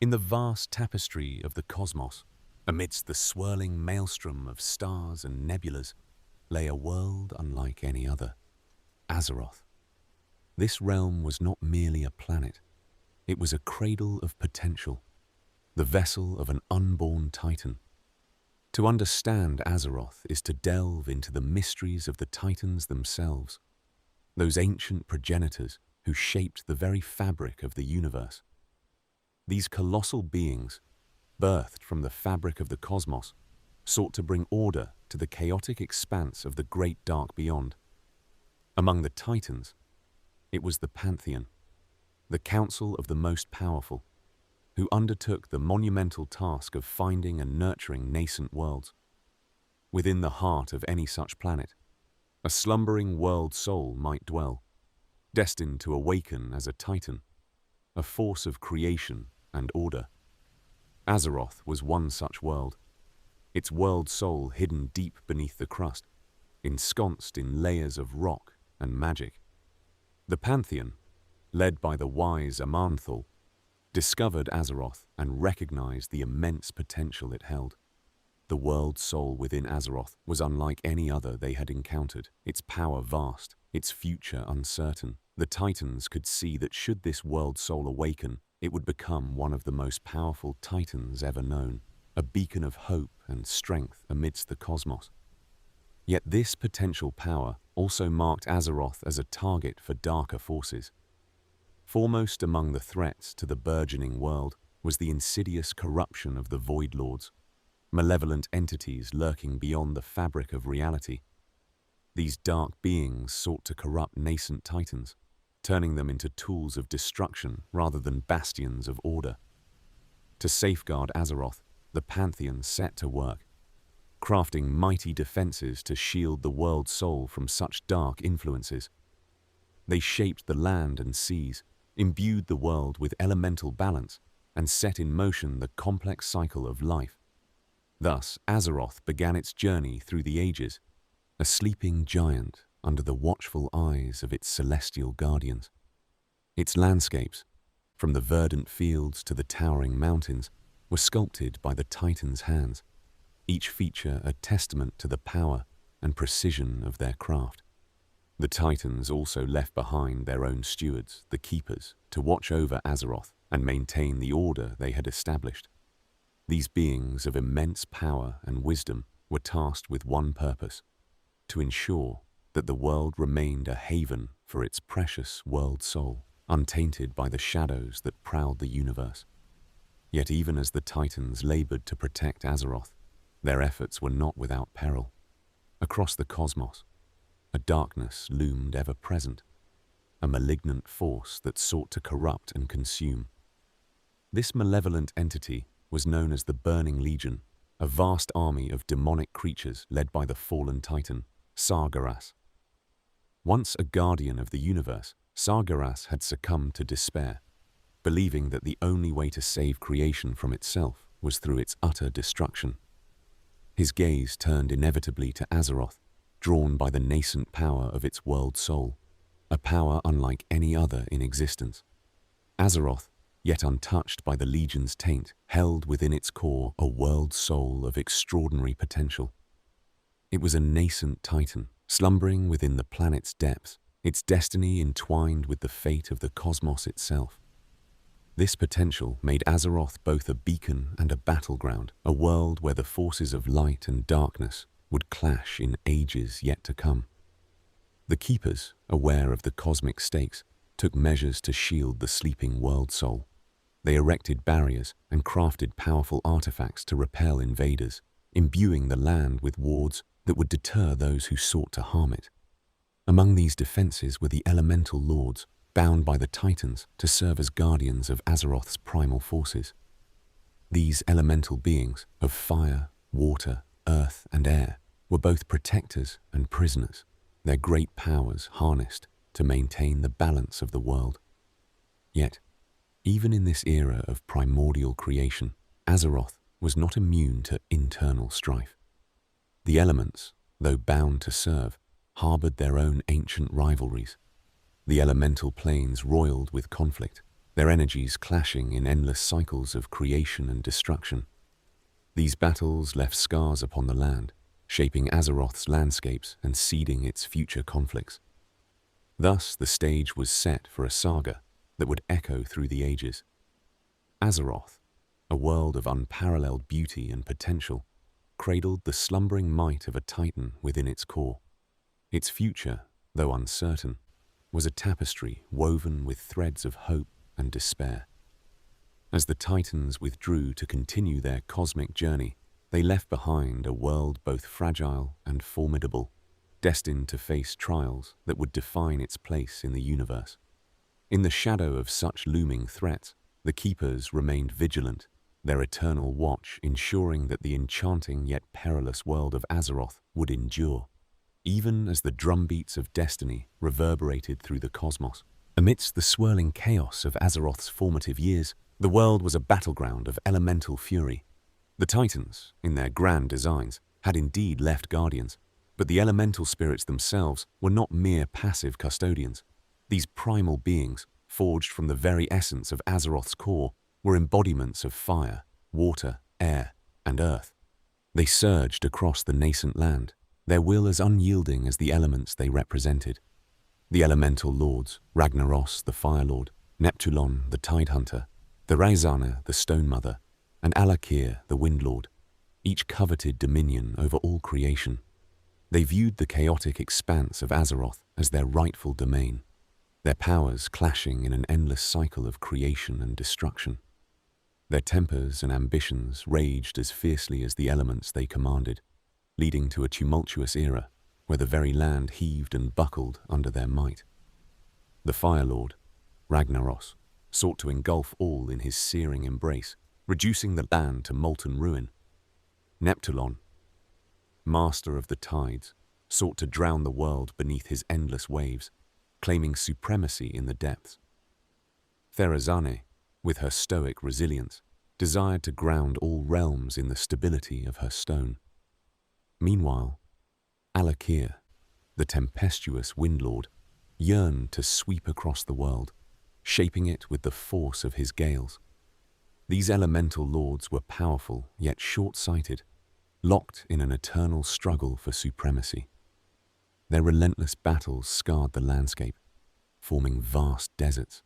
In the vast tapestry of the cosmos, amidst the swirling maelstrom of stars and nebulas, lay a world unlike any other, Azeroth. This realm was not merely a planet, it was a cradle of potential, the vessel of an unborn titan. To understand Azeroth is to delve into the mysteries of the titans themselves, those ancient progenitors who shaped the very fabric of the universe. These colossal beings, birthed from the fabric of the cosmos, sought to bring order to the chaotic expanse of the great dark beyond. Among the titans, it was the Pantheon, the council of the most powerful, who undertook the monumental task of finding and nurturing nascent worlds. Within the heart of any such planet, a slumbering world soul might dwell, destined to awaken as a titan, a force of creation and order. Azeroth was one such world, its world soul hidden deep beneath the crust, ensconced in layers of rock and magic. The Pantheon, led by the wise Aman'Thul, discovered Azeroth and recognized the immense potential it held. The world soul within Azeroth was unlike any other they had encountered, its power vast, its future uncertain. The Titans could see that should this world soul awaken, it would become one of the most powerful titans ever known, a beacon of hope and strength amidst the cosmos. Yet this potential power also marked Azeroth as a target for darker forces. Foremost among the threats to the burgeoning world was the insidious corruption of the Void Lords, malevolent entities lurking beyond the fabric of reality. These dark beings sought to corrupt nascent titans, turning them into tools of destruction rather than bastions of order. To safeguard Azeroth, the Pantheon set to work, crafting mighty defenses to shield the world soul from such dark influences. They shaped the land and seas, imbued the world with elemental balance, and set in motion the complex cycle of life. Thus, Azeroth began its journey through the ages, a sleeping giant under the watchful eyes of its celestial guardians. Its landscapes, from the verdant fields to the towering mountains, were sculpted by the Titans' hands, each feature a testament to the power and precision of their craft. The Titans also left behind their own stewards, the Keepers, to watch over Azeroth and maintain the order they had established. These beings of immense power and wisdom were tasked with one purpose: to ensure that the world remained a haven for its precious world soul, untainted by the shadows that prowled the universe. Yet even as the Titans labored to protect Azeroth, their efforts were not without peril. Across the cosmos, a darkness loomed ever present, a malignant force that sought to corrupt and consume. This malevolent entity was known as the Burning Legion, a vast army of demonic creatures led by the fallen titan, Sargeras. Once a guardian of the universe, Sargeras had succumbed to despair, believing that the only way to save creation from itself was through its utter destruction. His gaze turned inevitably to Azeroth, drawn by the nascent power of its world soul, a power unlike any other in existence. Azeroth, yet untouched by the Legion's taint, held within its core a world soul of extraordinary potential. It was a nascent titan, slumbering within the planet's depths, its destiny entwined with the fate of the cosmos itself. This potential made Azeroth both a beacon and a battleground, a world where the forces of light and darkness would clash in ages yet to come. The Keepers, aware of the cosmic stakes, took measures to shield the sleeping world soul. They erected barriers and crafted powerful artifacts to repel invaders, imbuing the land with wards that would deter those who sought to harm it. Among these defenses were the elemental lords, bound by the Titans to serve as guardians of Azeroth's primal forces. These elemental beings of fire, water, earth, and air were both protectors and prisoners, their great powers harnessed to maintain the balance of the world. Yet, even in this era of primordial creation, Azeroth was not immune to internal strife. The elements, though bound to serve, harbored their own ancient rivalries. The elemental planes roiled with conflict, their energies clashing in endless cycles of creation and destruction. These battles left scars upon the land, shaping Azeroth's landscapes and seeding its future conflicts. Thus, the stage was set for a saga that would echo through the ages. Azeroth, a world of unparalleled beauty and potential, cradled the slumbering might of a titan within its core. Its future, though uncertain, was a tapestry woven with threads of hope and despair. As the Titans withdrew to continue their cosmic journey, they left behind a world both fragile and formidable, destined to face trials that would define its place in the universe. In the shadow of such looming threats, the Keepers remained vigilant, their eternal watch ensuring that the enchanting yet perilous world of Azeroth would endure, even as the drumbeats of destiny reverberated through the cosmos. Amidst the swirling chaos of Azeroth's formative years, the world was a battleground of elemental fury. The Titans, in their grand designs, had indeed left guardians, but the elemental spirits themselves were not mere passive custodians. These primal beings, forged from the very essence of Azeroth's core, were embodiments of fire, water, air, and earth. They surged across the nascent land, their will as unyielding as the elements they represented. The elemental lords, Ragnaros, the Fire Lord, Neptulon, the Tidehunter, Therazana, the Stone Mother, and Alakir, the Wind Lord, each coveted dominion over all creation. They viewed the chaotic expanse of Azeroth as their rightful domain, their powers clashing in an endless cycle of creation and destruction. Their tempers and ambitions raged as fiercely as the elements they commanded, leading to a tumultuous era where the very land heaved and buckled under their might. The Fire Lord, Ragnaros, sought to engulf all in his searing embrace, reducing the land to molten ruin. Neptulon, master of the tides, sought to drown the world beneath his endless waves, claiming supremacy in the depths. Therazane, with her stoic resilience, desired to ground all realms in the stability of her stone. Meanwhile, Alakir, the tempestuous Wind Lord, yearned to sweep across the world, shaping it with the force of his gales. These elemental lords were powerful yet short-sighted, locked in an eternal struggle for supremacy. Their relentless battles scarred the landscape, forming vast deserts,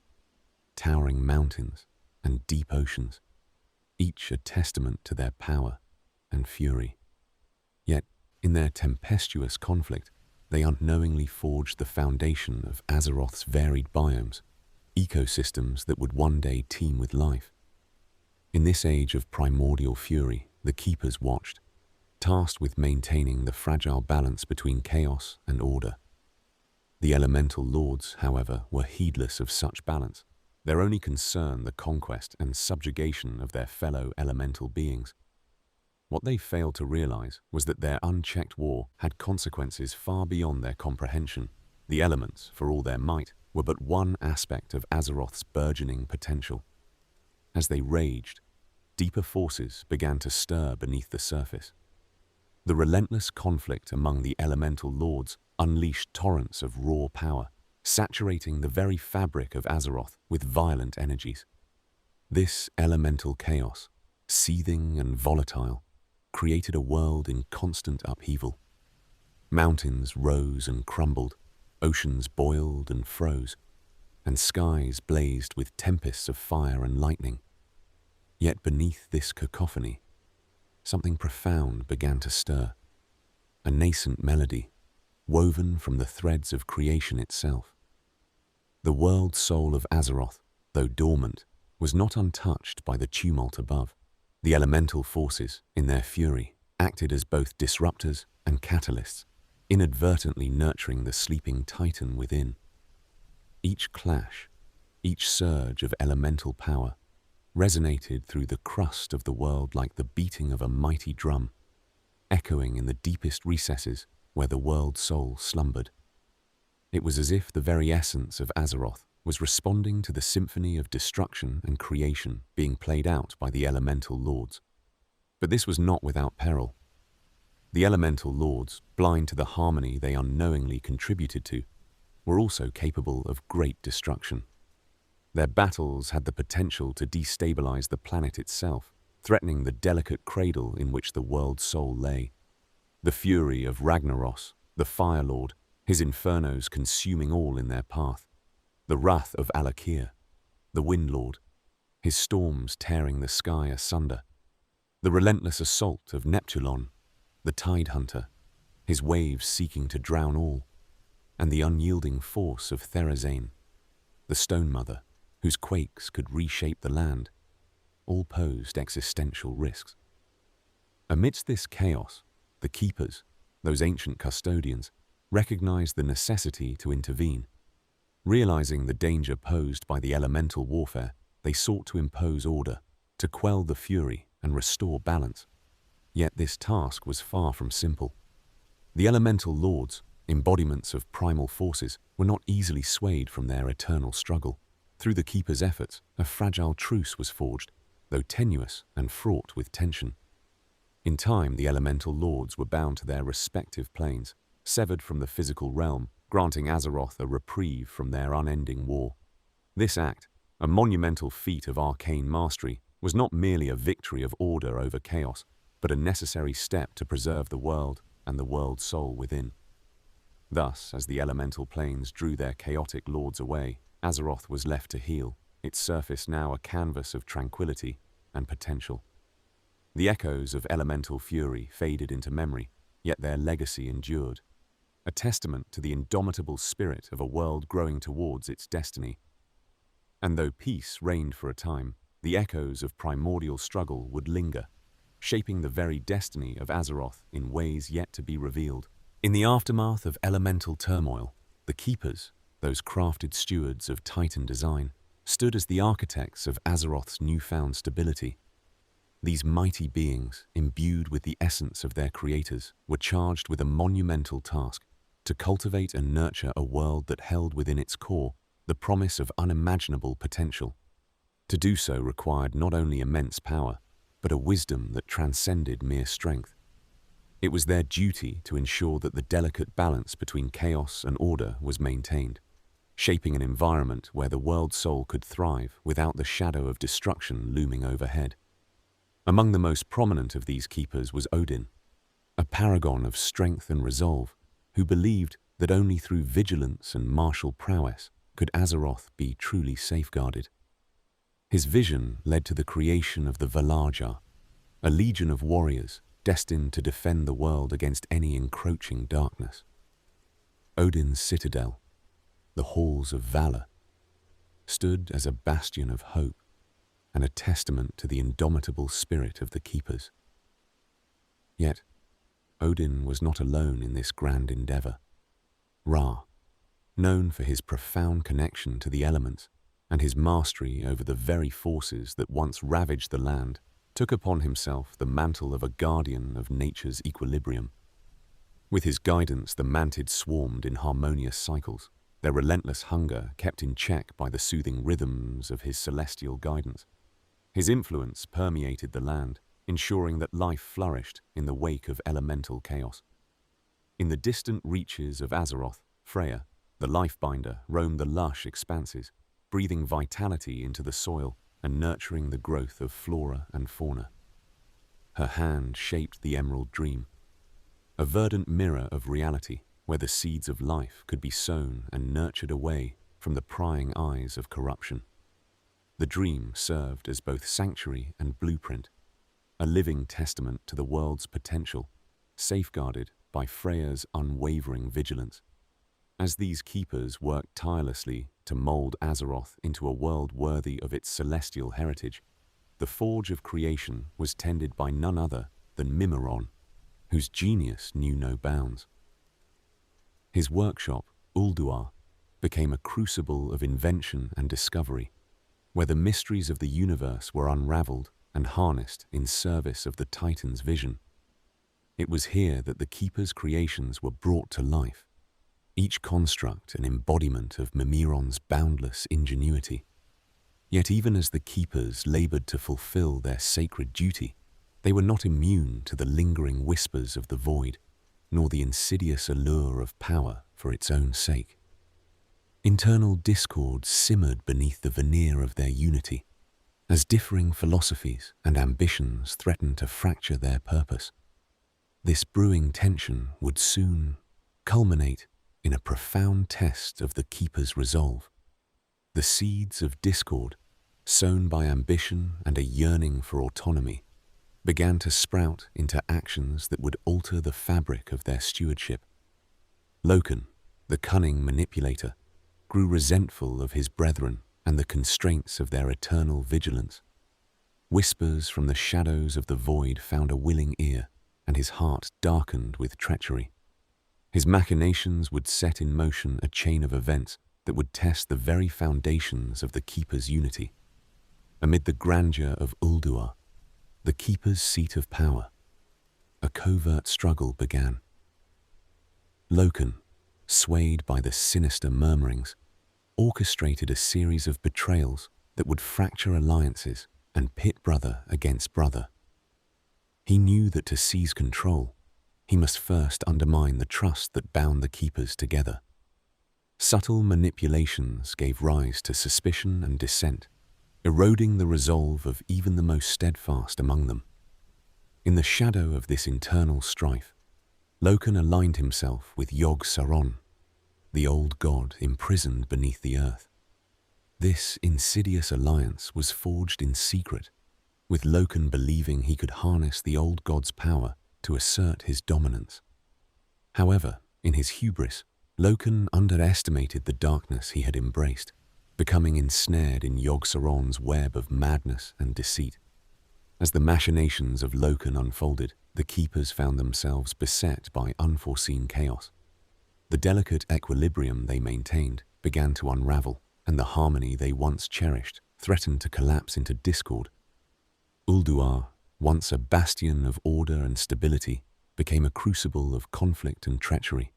towering mountains, and deep oceans, each a testament to their power and fury. Yet, in their tempestuous conflict, they unknowingly forged the foundation of Azeroth's varied biomes, ecosystems that would one day teem with life. In this age of primordial fury, the Keepers watched, tasked with maintaining the fragile balance between chaos and order. The elemental lords, however, were heedless of such balance, their only concern the conquest and subjugation of their fellow elemental beings. What they failed to realize was that their unchecked war had consequences far beyond their comprehension. The elements, for all their might, were but one aspect of Azeroth's burgeoning potential. As they raged, deeper forces began to stir beneath the surface. The relentless conflict among the elemental lords unleashed torrents of raw power, saturating the very fabric of Azeroth with violent energies. This elemental chaos, seething and volatile, created a world in constant upheaval. Mountains rose and crumbled, oceans boiled and froze, and skies blazed with tempests of fire and lightning. Yet beneath this cacophony, something profound began to stir, a nascent melody, woven from the threads of creation itself. The world soul of Azeroth, though dormant, was not untouched by the tumult above. The elemental forces, in their fury, acted as both disruptors and catalysts, inadvertently nurturing the sleeping titan within. Each clash, each surge of elemental power, resonated through the crust of the world like the beating of a mighty drum, echoing in the deepest recesses where the world soul slumbered. It was as if the very essence of Azeroth was responding to the symphony of destruction and creation being played out by the elemental lords. But this was not without peril. The elemental lords, blind to the harmony they unknowingly contributed to, were also capable of great destruction. Their battles had the potential to destabilize the planet itself, threatening the delicate cradle in which the world soul lay. The fury of Ragnaros, the Fire Lord, his infernos consuming all in their path. The wrath of Alakir, the Wind Lord, his storms tearing the sky asunder. The relentless assault of Neptulon, the Tide Hunter, his waves seeking to drown all. And the unyielding force of Therazane, the Stone Mother, whose quakes could reshape the land, all posed existential risks. Amidst this chaos, the Keepers, those ancient custodians, recognized the necessity to intervene. Realizing the danger posed by the elemental warfare, they sought to impose order, to quell the fury and restore balance. Yet this task was far from simple. The elemental lords, embodiments of primal forces, were not easily swayed from their eternal struggle. Through the Keepers' efforts, a fragile truce was forged, though tenuous and fraught with tension. In time, the elemental lords were bound to their respective planes, severed from the physical realm, granting Azeroth a reprieve from their unending war. This act, a monumental feat of arcane mastery, was not merely a victory of order over chaos, but a necessary step to preserve the world and the world soul within. Thus, as the elemental planes drew their chaotic lords away, Azeroth was left to heal, its surface now a canvas of tranquility and potential. The echoes of elemental fury faded into memory, yet their legacy endured, a testament to the indomitable spirit of a world growing towards its destiny. And though peace reigned for a time, the echoes of primordial struggle would linger, shaping the very destiny of Azeroth in ways yet to be revealed. In the aftermath of elemental turmoil, the Keepers, those crafted stewards of Titan design, stood as the architects of Azeroth's newfound stability. These mighty beings, imbued with the essence of their creators, were charged with a monumental task: to cultivate and nurture a world that held within its core the promise of unimaginable potential. To do so required not only immense power, but a wisdom that transcended mere strength. It was their duty to ensure that the delicate balance between chaos and order was maintained, shaping an environment where the world soul could thrive without the shadow of destruction looming overhead. Among the most prominent of these keepers was Odin, a paragon of strength and resolve, who believed that only through vigilance and martial prowess could Azeroth be truly safeguarded. His vision led to the creation of the Valajar, a legion of warriors destined to defend the world against any encroaching darkness. Odin's citadel, the halls of valor, stood as a bastion of hope and a testament to the indomitable spirit of the Keepers. Yet, Odin was not alone in this grand endeavor. Ra, known for his profound connection to the elements and his mastery over the very forces that once ravaged the land, took upon himself the mantle of a guardian of nature's equilibrium. With his guidance, the Mantids swarmed in harmonious cycles, their relentless hunger kept in check by the soothing rhythms of his celestial guidance. His influence permeated the land, ensuring that life flourished in the wake of elemental chaos. In the distant reaches of Azeroth, Freya, the Lifebinder, roamed the lush expanses, breathing vitality into the soil and nurturing the growth of flora and fauna. Her hand shaped the Emerald Dream, a verdant mirror of reality where the seeds of life could be sown and nurtured away from the prying eyes of corruption. The dream served as both sanctuary and blueprint, a living testament to the world's potential, safeguarded by Freya's unwavering vigilance. As these keepers worked tirelessly to mold Azeroth into a world worthy of its celestial heritage, the forge of creation was tended by none other than Mimiron, whose genius knew no bounds. His workshop, Ulduar, became a crucible of invention and discovery, where the mysteries of the universe were unraveled and harnessed in service of the Titan's vision. It was here that the Keeper's creations were brought to life, each construct an embodiment of Mimiron's boundless ingenuity. Yet even as the Keepers labored to fulfill their sacred duty, they were not immune to the lingering whispers of the void, nor the insidious allure of power for its own sake. Internal discord simmered beneath the veneer of their unity, as differing philosophies and ambitions threatened to fracture their purpose. This brewing tension would soon culminate in a profound test of the Keeper's resolve. The seeds of discord, sown by ambition and a yearning for autonomy, began to sprout into actions that would alter the fabric of their stewardship. Loken, the cunning manipulator, grew resentful of his brethren and the constraints of their eternal vigilance. Whispers from the shadows of the void found a willing ear, and his heart darkened with treachery. His machinations would set in motion a chain of events that would test the very foundations of the Keeper's unity. Amid the grandeur of Ulduar, the Keeper's seat of power, a covert struggle began. Loken, swayed by the sinister murmurings, orchestrated a series of betrayals that would fracture alliances and pit brother against brother. He knew that to seize control, he must first undermine the trust that bound the Keepers together. Subtle manipulations gave rise to suspicion and dissent, eroding the resolve of even the most steadfast among them. In the shadow of this internal strife, Loken aligned himself with Yogg-Saron, the old god imprisoned beneath the earth. This insidious alliance was forged in secret, with Loken believing he could harness the old god's power to assert his dominance. However, in his hubris, Loken underestimated the darkness he had embraced, becoming ensnared in Yogg-Saron's web of madness and deceit. As the machinations of Loken unfolded, the Keepers found themselves beset by unforeseen chaos. The delicate equilibrium they maintained began to unravel, and the harmony they once cherished threatened to collapse into discord. Ulduar, once a bastion of order and stability, became a crucible of conflict and treachery.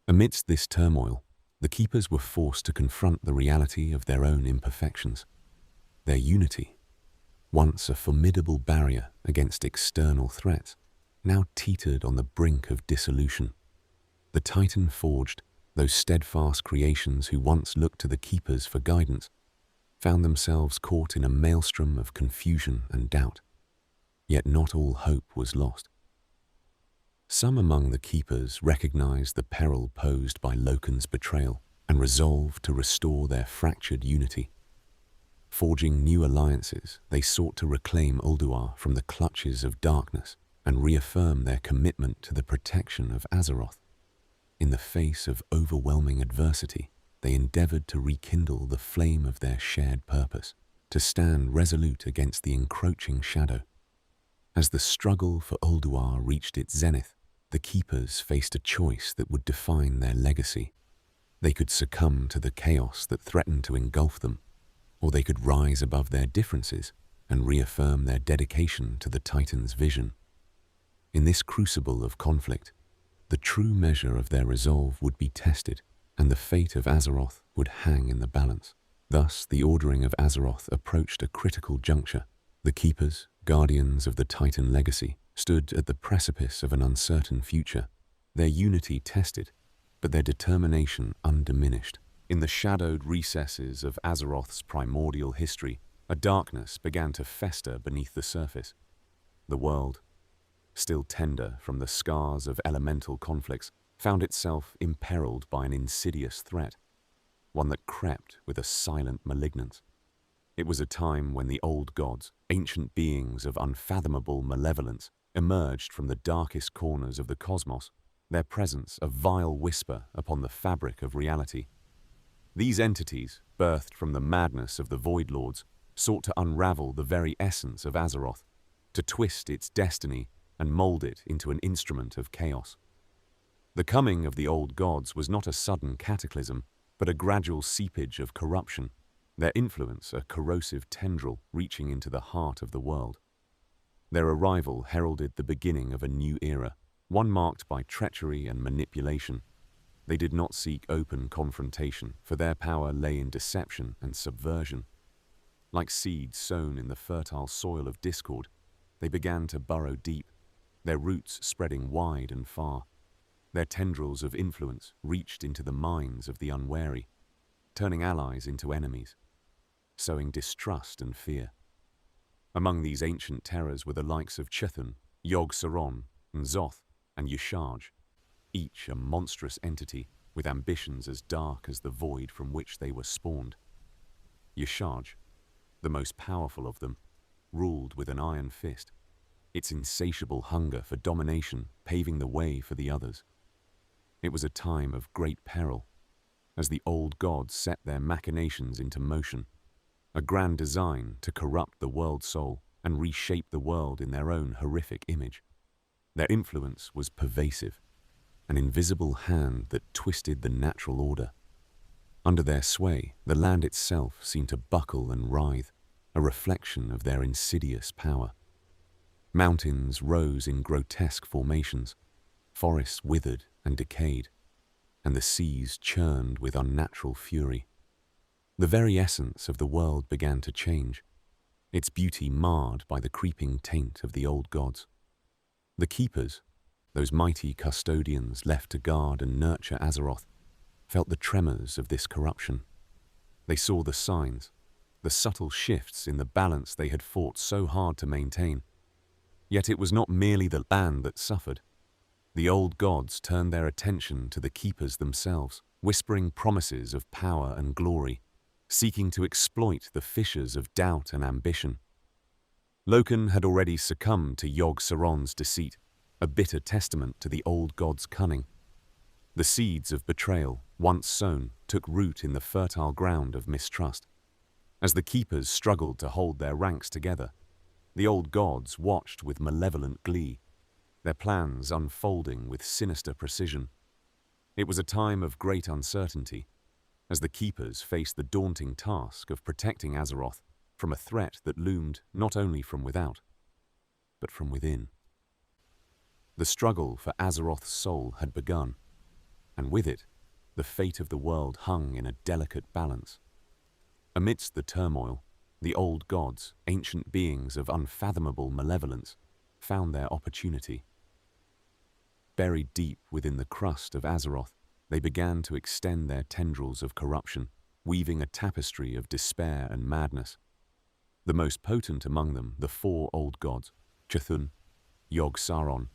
Amidst this turmoil, the Keepers were forced to confront the reality of their own imperfections. Their unity, once a formidable barrier against external threats, now teetered on the brink of dissolution. The Titan forged, those steadfast creations who once looked to the Keepers for guidance, found themselves caught in a maelstrom of confusion and doubt. Yet not all hope was lost. Some among the Keepers recognized the peril posed by Loken's betrayal and resolved to restore their fractured unity. Forging new alliances, they sought to reclaim Ulduar from the clutches of darkness and reaffirm their commitment to the protection of Azeroth. In the face of overwhelming adversity, they endeavored to rekindle the flame of their shared purpose, to stand resolute against the encroaching shadow. As the struggle for Ulduar reached its zenith, the Keepers faced a choice that would define their legacy. They could succumb to the chaos that threatened to engulf them, or they could rise above their differences and reaffirm their dedication to the Titan's vision. In this crucible of conflict, the true measure of their resolve would be tested, and the fate of Azeroth would hang in the balance. Thus, the ordering of Azeroth approached a critical juncture. The Keepers, guardians of the Titan legacy, stood at the precipice of an uncertain future, their unity tested, but their determination undiminished. In the shadowed recesses of Azeroth's primordial history, a darkness began to fester beneath the surface. The world, still tender from the scars of elemental conflicts, found itself imperiled by an insidious threat, one that crept with a silent malignance. It was a time when the old gods, ancient beings of unfathomable malevolence, emerged from the darkest corners of the cosmos, their presence a vile whisper upon the fabric of reality. These entities, birthed from the madness of the Void Lords, sought to unravel the very essence of Azeroth, to twist its destiny and mold it into an instrument of chaos. The coming of the old gods was not a sudden cataclysm, but a gradual seepage of corruption, their influence a corrosive tendril reaching into the heart of the world. Their arrival heralded the beginning of a new era, one marked by treachery and manipulation. They did not seek open confrontation, for their power lay in deception and subversion. Like seeds sown in the fertile soil of discord, they began to burrow deep, their roots spreading wide and far. Their tendrils of influence reached into the minds of the unwary, turning allies into enemies, sowing distrust and fear. Among these ancient terrors were the likes of Chthon, Yogg-Saron, N'Zoth, and Y'Shaarj, each a monstrous entity with ambitions as dark as the void from which they were spawned. Y'Shaarj, the most powerful of them, ruled with an iron fist, its insatiable hunger for domination paving the way for the others. It was a time of great peril, as the old gods set their machinations into motion, a grand design to corrupt the world soul and reshape the world in their own horrific image. Their influence was pervasive, an invisible hand that twisted the natural order. Under their sway, the land itself seemed to buckle and writhe, a reflection of their insidious power. Mountains rose in grotesque formations, forests withered and decayed, and the seas churned with unnatural fury. The very essence of the world began to change, its beauty marred by the creeping taint of the old gods. The keepers, those mighty custodians left to guard and nurture Azeroth, felt the tremors of this corruption. They saw the signs, the subtle shifts in the balance they had fought so hard to maintain. Yet it was not merely the land that suffered. The old gods turned their attention to the keepers themselves, whispering promises of power and glory, seeking to exploit the fissures of doubt and ambition. Loken had already succumbed to Yogg-Saron's deceit, a bitter testament to the old god's cunning. The seeds of betrayal, once sown, took root in the fertile ground of mistrust. As the keepers struggled to hold their ranks together, the old gods watched with malevolent glee, their plans unfolding with sinister precision. It was a time of great uncertainty, as the keepers faced the daunting task of protecting Azeroth from a threat that loomed not only from without, but from within. The struggle for Azeroth's soul had begun, and with it, the fate of the world hung in a delicate balance. Amidst the turmoil, the old gods, ancient beings of unfathomable malevolence, found their opportunity. Buried deep within the crust of Azeroth, they began to extend their tendrils of corruption, weaving a tapestry of despair and madness. The most potent among them, the four old gods, Chthon, Yogg-Saron,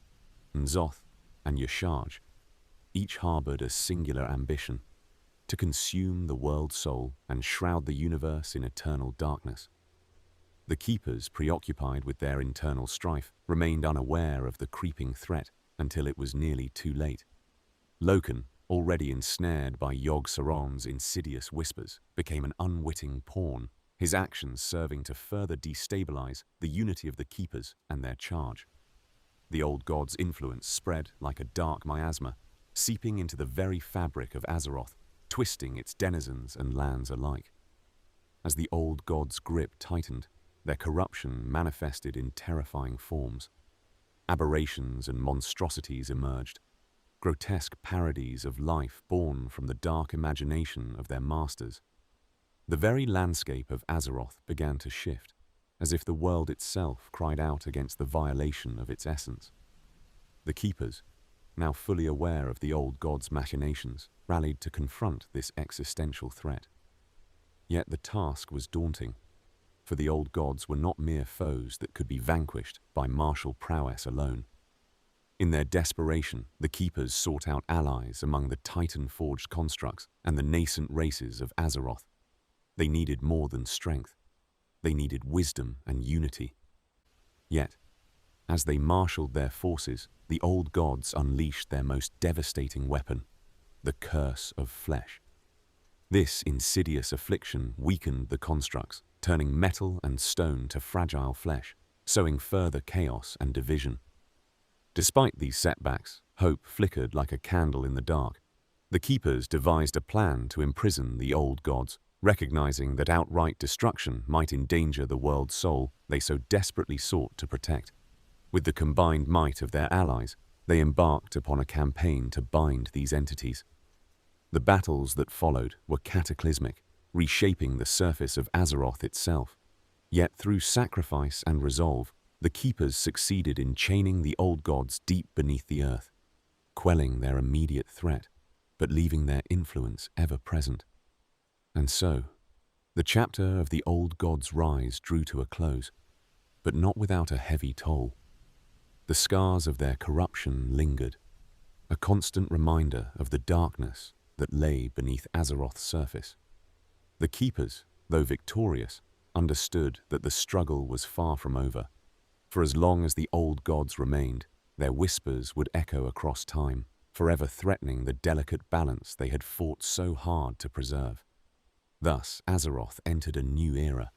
N'Zoth, and Y'Shaarj, each harbored a singular ambition: to consume the world soul and shroud the universe in eternal darkness. The keepers, preoccupied with their internal strife, remained unaware of the creeping threat until it was nearly too late. Loken, already ensnared by Yogg-Saron's insidious whispers, became an unwitting pawn, his actions serving to further destabilize the unity of the keepers and their charge. The old god's influence spread like a dark miasma, seeping into the very fabric of Azeroth, twisting its denizens and lands alike. As the old god's grip tightened, their corruption manifested in terrifying forms. Aberrations and monstrosities emerged, grotesque parodies of life born from the dark imagination of their masters. The very landscape of Azeroth began to shift, as if the world itself cried out against the violation of its essence. The keepers, now fully aware of the old god's machinations, rallied to confront this existential threat. Yet the task was daunting, for the old gods were not mere foes that could be vanquished by martial prowess alone. In their desperation, the keepers sought out allies among the titan-forged constructs and the nascent races of Azeroth. They needed more than strength. They needed wisdom and unity. Yet, as they marshaled their forces, the old gods unleashed their most devastating weapon, the curse of flesh. This insidious affliction weakened the constructs, turning metal and stone to fragile flesh, sowing further chaos and division. Despite these setbacks, hope flickered like a candle in the dark. The keepers devised a plan to imprison the old gods, recognizing that outright destruction might endanger the world's soul they so desperately sought to protect. With the combined might of their allies, they embarked upon a campaign to bind these entities. The battles that followed were cataclysmic, reshaping the surface of Azeroth itself. Yet through sacrifice and resolve, the keepers succeeded in chaining the old gods deep beneath the earth, quelling their immediate threat, but leaving their influence ever present. And so, the chapter of the old god's rise drew to a close, but not without a heavy toll. The scars of their corruption lingered, a constant reminder of the darkness that lay beneath Azeroth's surface. The Keepers, though victorious, understood that the struggle was far from over. For as long as the old gods remained, their whispers would echo across time, forever threatening the delicate balance they had fought so hard to preserve. Thus, Azeroth entered a new era,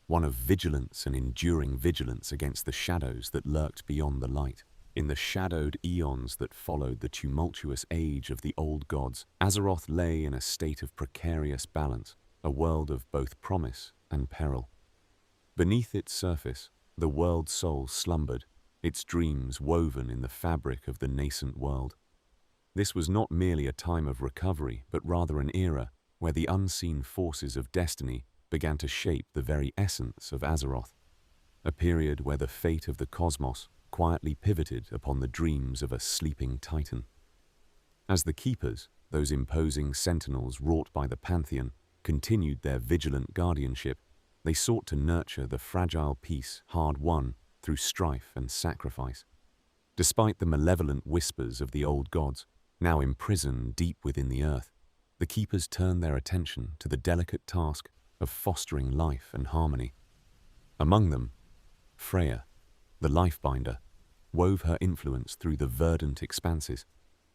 one of vigilance and enduring vigilance against the shadows that lurked beyond the light. In the shadowed eons that followed the tumultuous age of the old gods, Azeroth lay in a state of precarious balance, a world of both promise and peril. Beneath its surface, the world soul slumbered, its dreams woven in the fabric of the nascent world. This was not merely a time of recovery, but rather an era where the unseen forces of destiny began to shape the very essence of Azeroth, a period where the fate of the cosmos quietly pivoted upon the dreams of a sleeping titan. As the Keepers, those imposing sentinels wrought by the Pantheon, continued their vigilant guardianship, they sought to nurture the fragile peace hard-won through strife and sacrifice. Despite the malevolent whispers of the old gods, now imprisoned deep within the earth, the Keepers turned their attention to the delicate task of fostering life and harmony. Among them, Freya, the Lifebinder, wove her influence through the verdant expanses,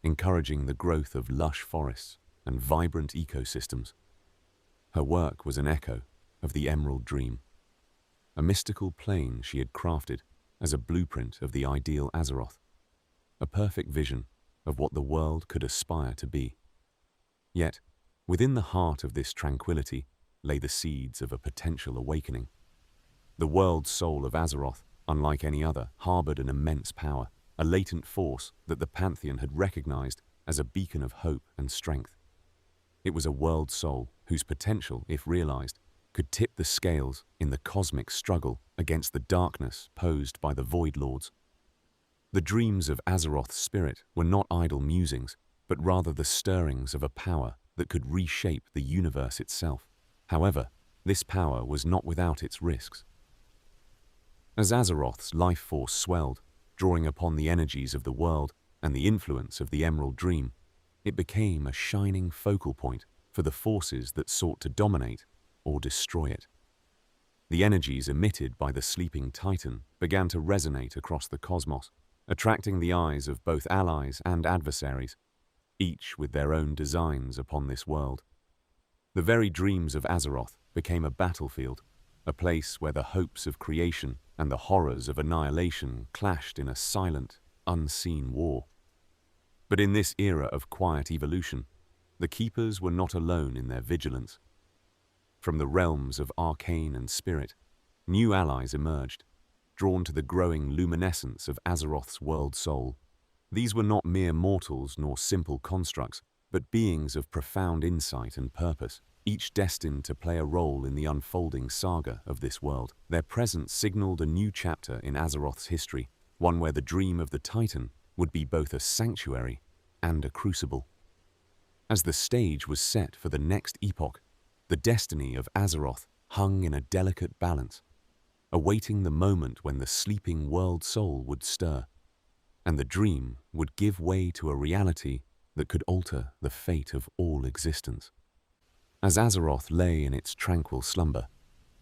encouraging the growth of lush forests and vibrant ecosystems. Her work was an echo of the Emerald Dream, a mystical plane she had crafted as a blueprint of the ideal Azeroth, a perfect vision of what the world could aspire to be. Yet, within the heart of this tranquility lay the seeds of a potential awakening. The world soul of Azeroth, unlike any other, harbored an immense power, a latent force that the Pantheon had recognized as a beacon of hope and strength. It was a world soul whose potential, if realized, could tip the scales in the cosmic struggle against the darkness posed by the Void Lords. The dreams of Azeroth's spirit were not idle musings, but rather the stirrings of a power that could reshape the universe itself. However, this power was not without its risks. As Azeroth's life force swelled, drawing upon the energies of the world and the influence of the Emerald Dream, it became a shining focal point for the forces that sought to dominate or destroy it. The energies emitted by the sleeping Titan began to resonate across the cosmos, attracting the eyes of both allies and adversaries, each with their own designs upon this world. The very dreams of Azeroth became a battlefield, a place where the hopes of creation and the horrors of annihilation clashed in a silent, unseen war. But in this era of quiet evolution, the Keepers were not alone in their vigilance. From the realms of arcane and spirit, new allies emerged, drawn to the growing luminescence of Azeroth's world soul. These were not mere mortals nor simple constructs, but beings of profound insight and purpose, each destined to play a role in the unfolding saga of this world. Their presence signaled a new chapter in Azeroth's history, one where the dream of the Titan would be both a sanctuary and a crucible. As the stage was set for the next epoch, the destiny of Azeroth hung in a delicate balance, awaiting the moment when the sleeping world soul would stir, and the dream would give way to a reality that could alter the fate of all existence. As Azeroth lay in its tranquil slumber,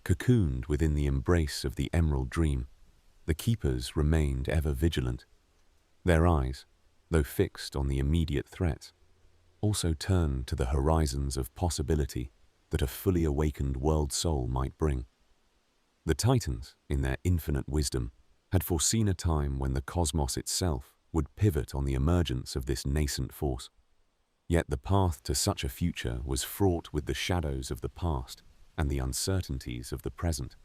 cocooned within the embrace of the Emerald Dream, the Keepers remained ever vigilant. Their eyes, though fixed on the immediate threats, also turned to the horizons of possibility that a fully awakened world soul might bring. The Titans, in their infinite wisdom, had foreseen a time when the cosmos itself would pivot on the emergence of this nascent force. Yet the path to such a future was fraught with the shadows of the past and the uncertainties of the present.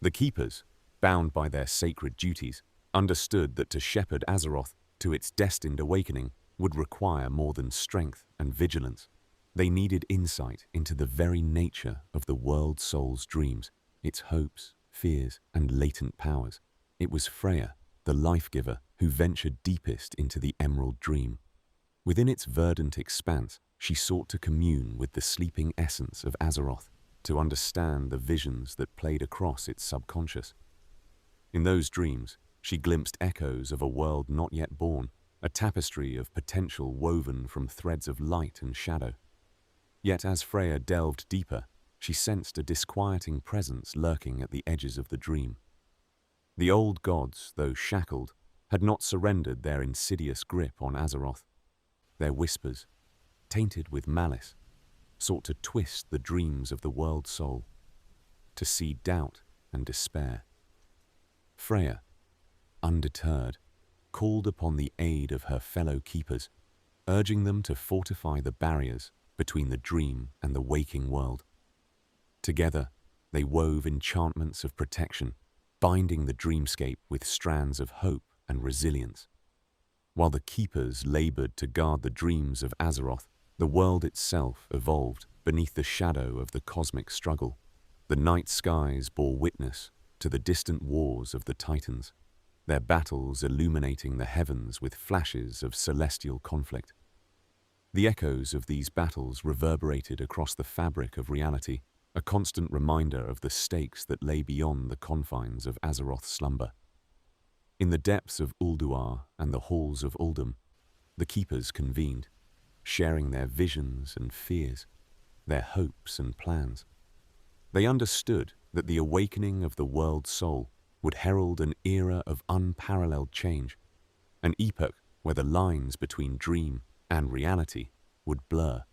The Keepers, bound by their sacred duties, understood that to shepherd Azeroth to its destined awakening would require more than strength and vigilance. They needed insight into the very nature of the world soul's dreams, its hopes, fears, and latent powers. It was Freya, the life-giver, who ventured deepest into the Emerald Dream. Within its verdant expanse, she sought to commune with the sleeping essence of Azeroth, to understand the visions that played across its subconscious. In those dreams, she glimpsed echoes of a world not yet born, a tapestry of potential woven from threads of light and shadow. Yet as Freya delved deeper, she sensed a disquieting presence lurking at the edges of the dream. The old gods, though shackled, had not surrendered their insidious grip on Azeroth. Their whispers, tainted with malice, sought to twist the dreams of the world soul, to seed doubt and despair. Freya, undeterred, called upon the aid of her fellow keepers, urging them to fortify the barriers between the dream and the waking world. Together, they wove enchantments of protection, binding the dreamscape with strands of hope and resilience. While the keepers labored to guard the dreams of Azeroth, the world itself evolved beneath the shadow of the cosmic struggle. The night skies bore witness to the distant wars of the Titans, their battles illuminating the heavens with flashes of celestial conflict. The echoes of these battles reverberated across the fabric of reality, a constant reminder of the stakes that lay beyond the confines of Azeroth's slumber. In the depths of Ulduar and the halls of Uldum, the keepers convened, sharing their visions and fears, their hopes and plans. They understood that the awakening of the world soul would herald an era of unparalleled change, an epoch where the lines between dream and reality would blur.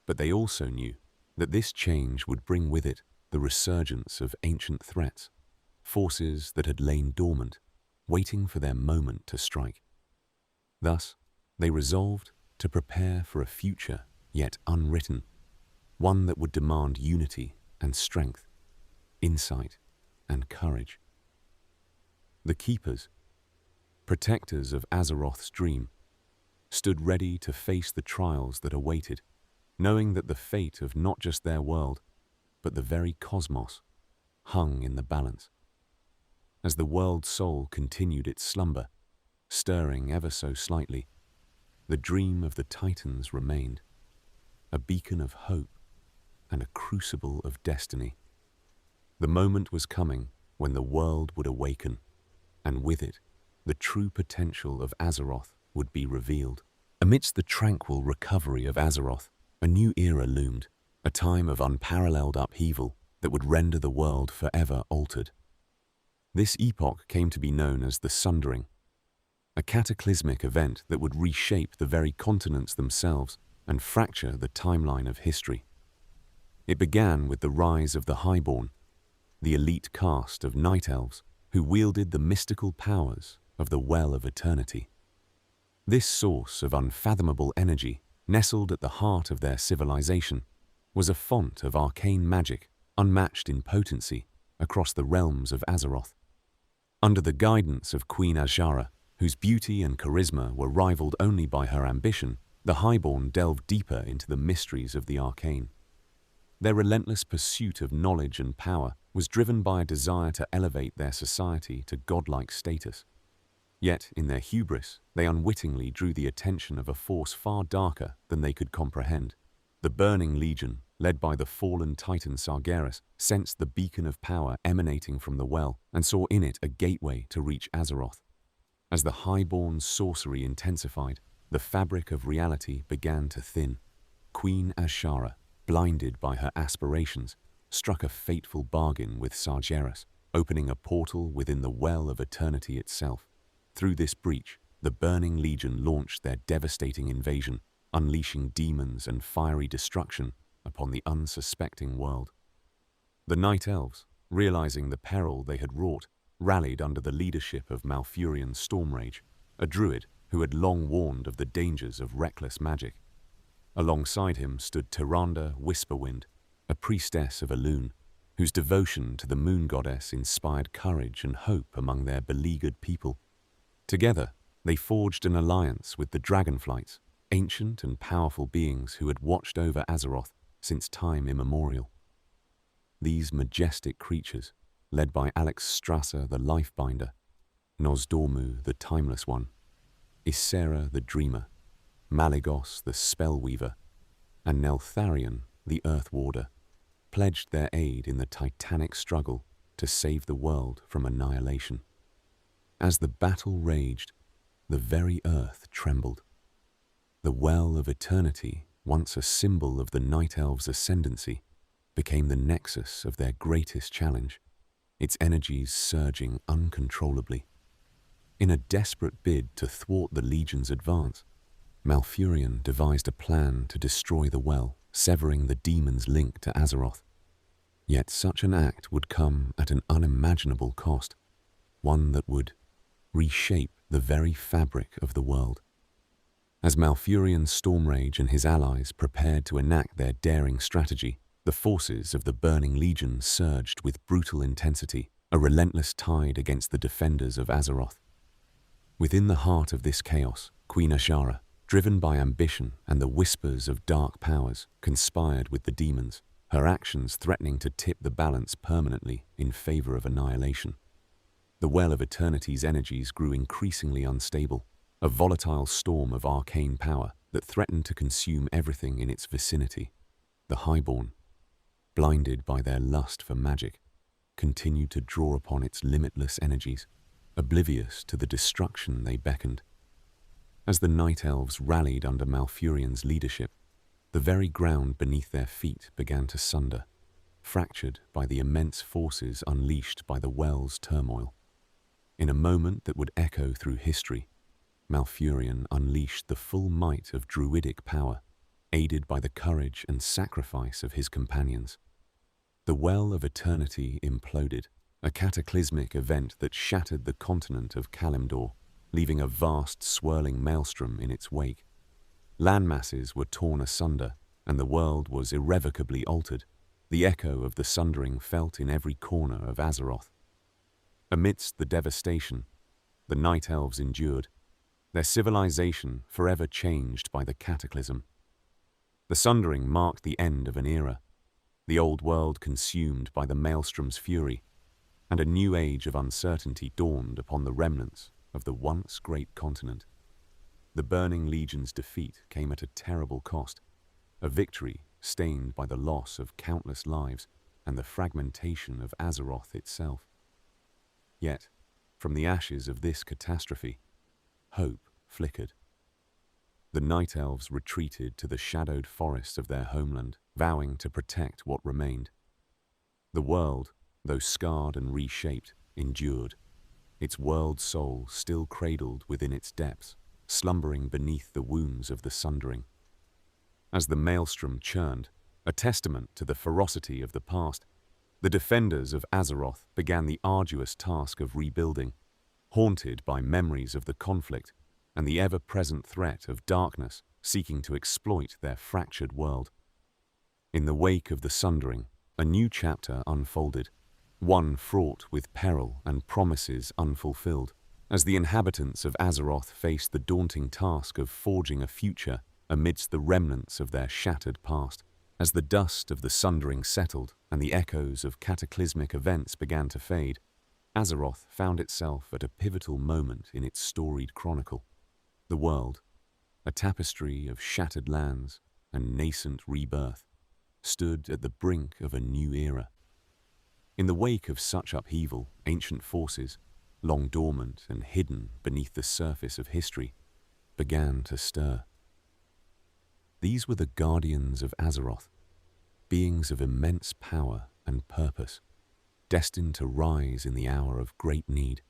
But they also knew that this change would bring with it the resurgence of ancient threats, forces that had lain dormant, waiting for their moment to strike. Thus, they resolved to prepare for a future yet unwritten, one that would demand unity and strength, insight and courage. The Keepers, protectors of Azeroth's dream, stood ready to face the trials that awaited, knowing that the fate of not just their world, but the very cosmos, hung in the balance. As the world soul continued its slumber, stirring ever so slightly, the dream of the Titans remained, a beacon of hope and a crucible of destiny. The moment was coming when the world would awaken, and with it, the true potential of Azeroth would be revealed. Amidst the tranquil recovery of Azeroth, a new era loomed, a time of unparalleled upheaval that would render the world forever altered. This epoch came to be known as the Sundering, a cataclysmic event that would reshape the very continents themselves and fracture the timeline of history. It began with the rise of the Highborn, the elite caste of night elves who wielded the mystical powers of the Well of Eternity. This source of unfathomable energy, nestled at the heart of their civilization, was a font of arcane magic unmatched in potency across the realms of Azeroth. Under the guidance of Queen Azshara, whose beauty and charisma were rivaled only by her ambition, the Highborn delved deeper into the mysteries of the arcane. Their relentless pursuit of knowledge and power was driven by a desire to elevate their society to godlike status. Yet, in their hubris, they unwittingly drew the attention of a force far darker than they could comprehend. The Burning Legion, led by the fallen Titan Sargeras, sensed the beacon of power emanating from the well and saw in it a gateway to reach Azeroth. As the Highborn's sorcery intensified, the fabric of reality began to thin. Queen Azshara, blinded by her aspirations, struck a fateful bargain with Sargeras, opening a portal within the Well of Eternity itself. Through this breach, the Burning Legion launched their devastating invasion, unleashing demons and fiery destruction upon the unsuspecting world. The Night Elves, realizing the peril they had wrought, rallied under the leadership of Malfurion's Stormrage, a druid who had long warned of the dangers of reckless magic. Alongside him stood Tyrande Whisperwind, a priestess of Elune, whose devotion to the moon goddess inspired courage and hope among their beleaguered people. Together, they forged an alliance with the Dragonflights, ancient and powerful beings who had watched over Azeroth since time immemorial. These majestic creatures, led by Alexstrasza the Lifebinder, Nosdormu the Timeless One, Ysera the Dreamer, Malygos the Spellweaver, and Neltharion the Earth Warder, pledged their aid in the titanic struggle to save the world from annihilation. As the battle raged, the very earth trembled. The Well of Eternity, once a symbol of the Night Elves' ascendancy, became the nexus of their greatest challenge, its energies surging uncontrollably. In a desperate bid to thwart the Legion's advance, Malfurion devised a plan to destroy the well, severing the demon's link to Azeroth. Yet such an act would come at an unimaginable cost, one that would reshape the very fabric of the world. As Malfurion Stormrage and his allies prepared to enact their daring strategy, the forces of the Burning Legion surged with brutal intensity, a relentless tide against the defenders of Azeroth. Within the heart of this chaos, Queen Azshara, driven by ambition and the whispers of dark powers, conspired with the demons, her actions threatening to tip the balance permanently in favor of annihilation. The Well of Eternity's energies grew increasingly unstable, a volatile storm of arcane power that threatened to consume everything in its vicinity. The Highborn, blinded by their lust for magic, continued to draw upon its limitless energies, oblivious to the destruction they beckoned. As the Night Elves rallied under Malfurion's leadership, the very ground beneath their feet began to sunder, fractured by the immense forces unleashed by the Well's turmoil. In a moment that would echo through history, Malfurion unleashed the full might of druidic power, aided by the courage and sacrifice of his companions. The Well of Eternity imploded, a cataclysmic event that shattered the continent of Kalimdor, leaving a vast swirling maelstrom in its wake. Landmasses were torn asunder, and the world was irrevocably altered, the echo of the sundering felt in every corner of Azeroth. Amidst the devastation, the Night Elves endured, their civilization forever changed by the cataclysm. The sundering marked the end of an era, the old world consumed by the maelstrom's fury, and a new age of uncertainty dawned upon the remnants of the once great continent. The Burning Legion's defeat came at a terrible cost, a victory stained by the loss of countless lives and the fragmentation of Azeroth itself. Yet, from the ashes of this catastrophe, hope flickered. The Night Elves retreated to the shadowed forests of their homeland, vowing to protect what remained. The world, though scarred and reshaped, endured, its world soul still cradled within its depths, slumbering beneath the wounds of the sundering. As the maelstrom churned, a testament to the ferocity of the past, the defenders of Azeroth began the arduous task of rebuilding, haunted by memories of the conflict and the ever-present threat of darkness seeking to exploit their fractured world. In the wake of the sundering, a new chapter unfolded, one fraught with peril and promises unfulfilled, as the inhabitants of Azeroth faced the daunting task of forging a future amidst the remnants of their shattered past. As the dust of the sundering settled and the echoes of cataclysmic events began to fade, Azeroth found itself at a pivotal moment in its storied chronicle. The world, a tapestry of shattered lands and nascent rebirth, stood at the brink of a new era. In the wake of such upheaval, ancient forces, long dormant and hidden beneath the surface of history, began to stir. These were the guardians of Azeroth, beings of immense power and purpose, destined to rise in the hour of great need.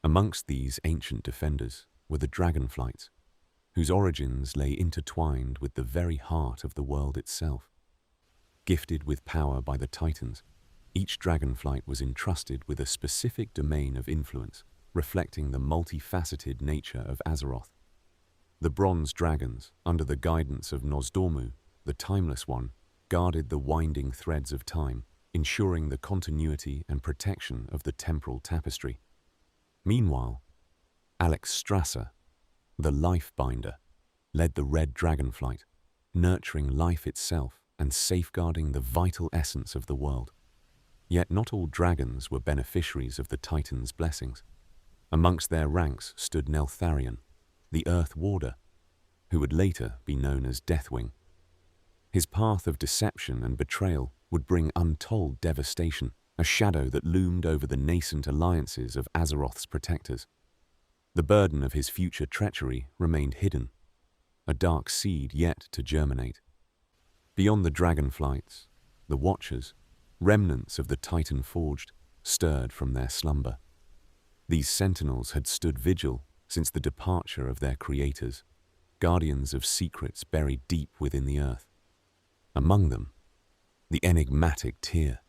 Amongst these ancient defenders were the Dragonflights, whose origins lay intertwined with the very heart of the world itself. Gifted with power by the Titans, each Dragonflight was entrusted with a specific domain of influence, reflecting the multifaceted nature of Azeroth. The Bronze Dragons, under the guidance of Nozdormu, the Timeless One, guarded the winding threads of time, ensuring the continuity and protection of the temporal tapestry. Meanwhile, Alexstrasza, the Lifebinder, led the Red Dragonflight, nurturing life itself and safeguarding the vital essence of the world. Yet not all dragons were beneficiaries of the Titan's blessings. Amongst their ranks stood Neltharion, the Earth Warder, who would later be known as Deathwing. His path of deception and betrayal would bring untold devastation, a shadow that loomed over the nascent alliances of Azeroth's protectors. The burden of his future treachery remained hidden, a dark seed yet to germinate. Beyond the dragonflights, the Watchers, remnants of the Titan forged, stirred from their slumber. These sentinels had stood vigil since the departure of their creators, guardians of secrets buried deep within the earth. Among them, the enigmatic Tyr,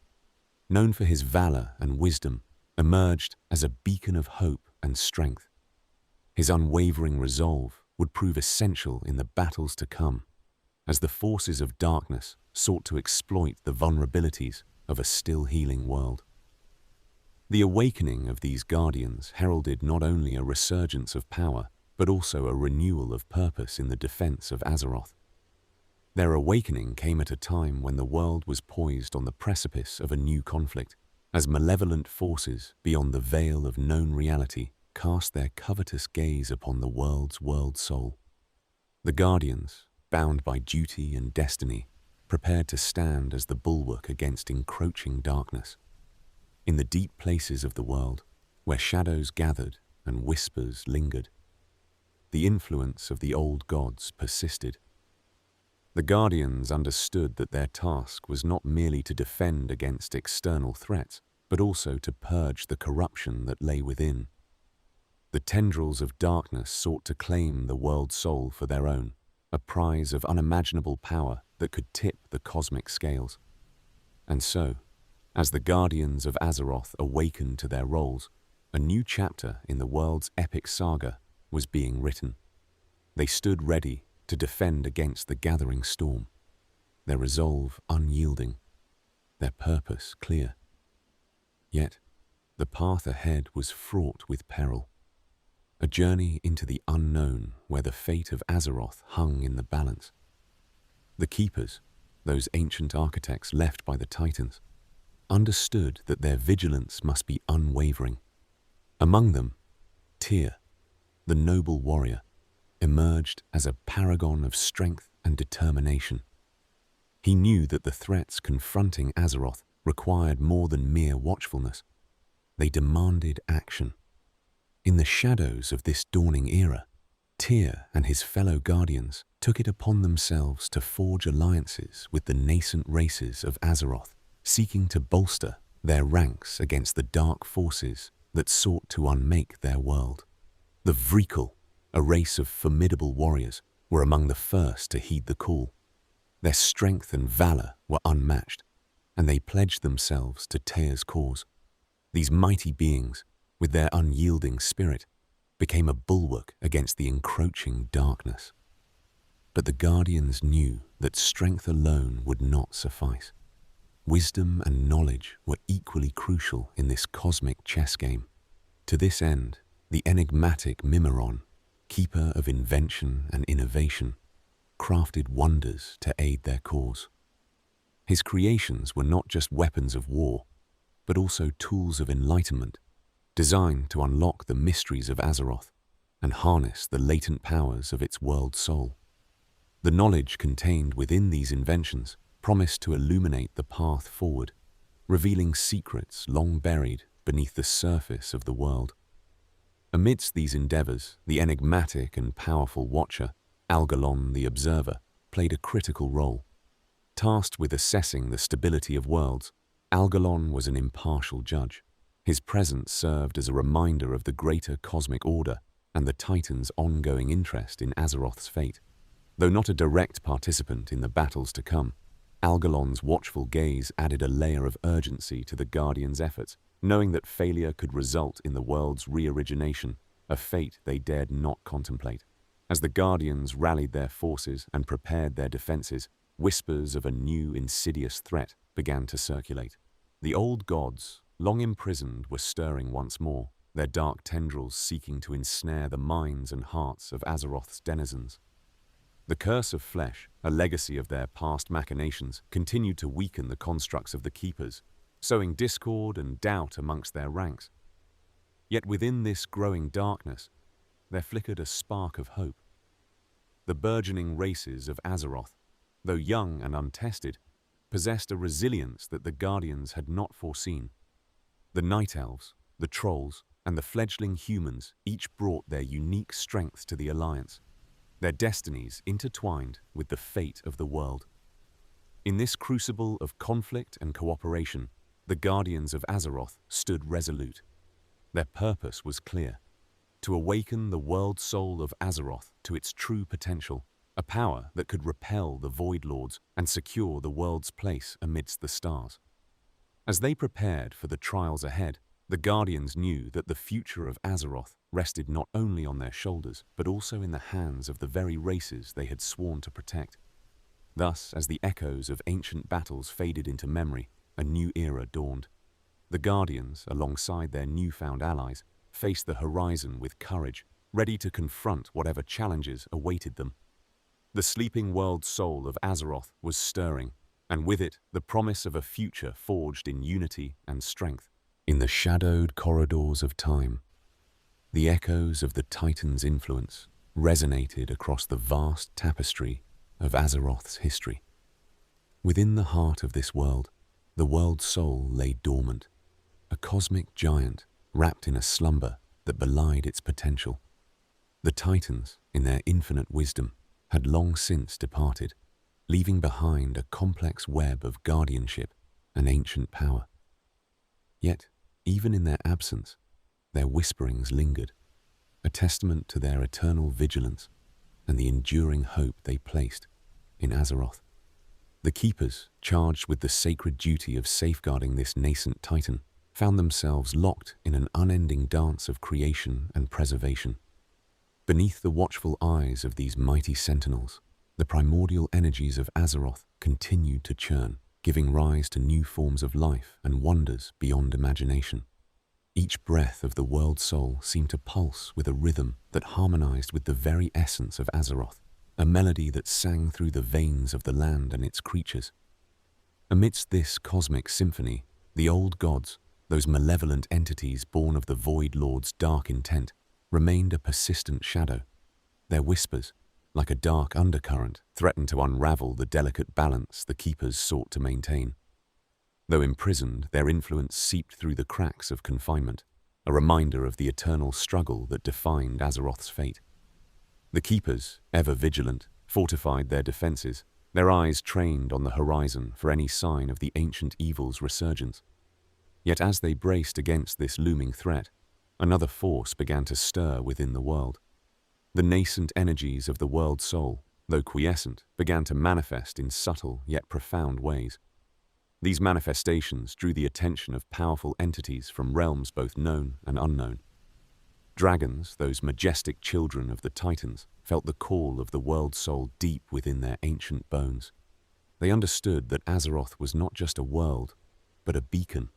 known for his valor and wisdom, emerged as a beacon of hope and strength. His unwavering resolve would prove essential in the battles to come, as the forces of darkness sought to exploit the vulnerabilities of a still healing world. The awakening of these guardians heralded not only a resurgence of power, but also a renewal of purpose in the defense of Azeroth. Their awakening came at a time when the world was poised on the precipice of a new conflict, as malevolent forces beyond the veil of known reality cast their covetous gaze upon the world's world soul. The Guardians, bound by duty and destiny, prepared to stand as the bulwark against encroaching darkness. In the deep places of the world, where shadows gathered and whispers lingered, the influence of the old gods persisted. The Guardians understood that their task was not merely to defend against external threats, but also to purge the corruption that lay within. The tendrils of darkness sought to claim the world soul for their own, a prize of unimaginable power that could tip the cosmic scales. And so, as the Guardians of Azeroth awakened to their roles, a new chapter in the world's epic saga was being written. They stood ready to defend against the gathering storm, their resolve unyielding, their purpose clear. Yet, the path ahead was fraught with peril, a journey into the unknown where the fate of Azeroth hung in the balance. The Keepers, those ancient architects left by the Titans, understood that their vigilance must be unwavering. Among them, Tyr, the noble warrior, emerged as a paragon of strength and determination. He knew that the threats confronting Azeroth required more than mere watchfulness. They demanded action. In the shadows of this dawning era, Tyr and his fellow Guardians took it upon themselves to forge alliances with the nascent races of Azeroth, seeking to bolster their ranks against the dark forces that sought to unmake their world. The Vrykul, a race of formidable warriors, were among the first to heed the call. Their strength and valor were unmatched, and they pledged themselves to Tyr's cause. These mighty beings, with their unyielding spirit, became a bulwark against the encroaching darkness. But the Guardians knew that strength alone would not suffice. Wisdom and knowledge were equally crucial in this cosmic chess game. To this end, the enigmatic Mimiron, keeper of invention and innovation, crafted wonders to aid their cause. His creations were not just weapons of war, but also tools of enlightenment, designed to unlock the mysteries of Azeroth and harness the latent powers of its world soul. The knowledge contained within these inventions promised to illuminate the path forward, revealing secrets long buried beneath the surface of the world. Amidst these endeavors, the enigmatic and powerful Watcher, Algalon the Observer, played a critical role. Tasked with assessing the stability of worlds, Algalon was an impartial judge. His presence served as a reminder of the greater cosmic order and the Titans' ongoing interest in Azeroth's fate. Though not a direct participant in the battles to come, Algalon's watchful gaze added a layer of urgency to the Guardians' efforts, knowing that failure could result in the world's re-origination, a fate they dared not contemplate. As the Guardians rallied their forces and prepared their defenses, whispers of a new insidious threat began to circulate. The old gods, long imprisoned, were stirring once more, their dark tendrils seeking to ensnare the minds and hearts of Azeroth's denizens. The curse of flesh, a legacy of their past machinations, continued to weaken the constructs of the Keepers, sowing discord and doubt amongst their ranks. Yet within this growing darkness, there flickered a spark of hope. the burgeoning races of Azeroth, though young and untested, possessed a resilience that the Guardians had not foreseen. The Night Elves, the Trolls, and the fledgling humans each brought their unique strengths to the Alliance, their destinies intertwined with the fate of the world. In this crucible of conflict and cooperation, the Guardians of Azeroth stood resolute. Their purpose was clear: to awaken the world soul of Azeroth to its true potential, a power that could repel the Void Lords and secure the world's place amidst the stars. As they prepared for the trials ahead, the Guardians knew that the future of Azeroth rested not only on their shoulders, but also in the hands of the very races they had sworn to protect. Thus, as the echoes of ancient battles faded into memory, a new era dawned. The Guardians, alongside their newfound allies, faced the horizon with courage, ready to confront whatever challenges awaited them. The sleeping world soul of Azeroth was stirring, and with it the promise of a future forged in unity and strength. In the shadowed corridors of time, the echoes of the Titan's influence resonated across the vast tapestry of Azeroth's history. Within the heart of this world, the world soul lay dormant, a cosmic giant wrapped in a slumber that belied its potential. The Titans, in their infinite wisdom, had long since departed, leaving behind a complex web of guardianship and ancient power. Yet, even in their absence, their whisperings lingered, a testament to their eternal vigilance and the enduring hope they placed in Azeroth. The Keepers, charged with the sacred duty of safeguarding this nascent Titan, found themselves locked in an unending dance of creation and preservation. Beneath the watchful eyes of these mighty sentinels, the primordial energies of Azeroth continued to churn, giving rise to new forms of life and wonders beyond imagination. Each breath of the world soul seemed to pulse with a rhythm that harmonized with the very essence of Azeroth, a melody that sang through the veins of the land and its creatures. Amidst this cosmic symphony, the old gods, those malevolent entities born of the Void Lord's dark intent, remained a persistent shadow. Their whispers, like a dark undercurrent, threatened to unravel the delicate balance the Keepers sought to maintain. Though imprisoned, their influence seeped through the cracks of confinement, a reminder of the eternal struggle that defined Azeroth's fate. The Keepers, ever vigilant, fortified their defenses, their eyes trained on the horizon for any sign of the ancient evil's resurgence. Yet as they braced against this looming threat, another force began to stir within the world. The nascent energies of the world soul, though quiescent, began to manifest in subtle yet profound ways. These manifestations drew the attention of powerful entities from realms both known and unknown. Dragons, those majestic children of the Titans, felt the call of the world soul deep within their ancient bones. They understood that Azeroth was not just a world, but a beacon,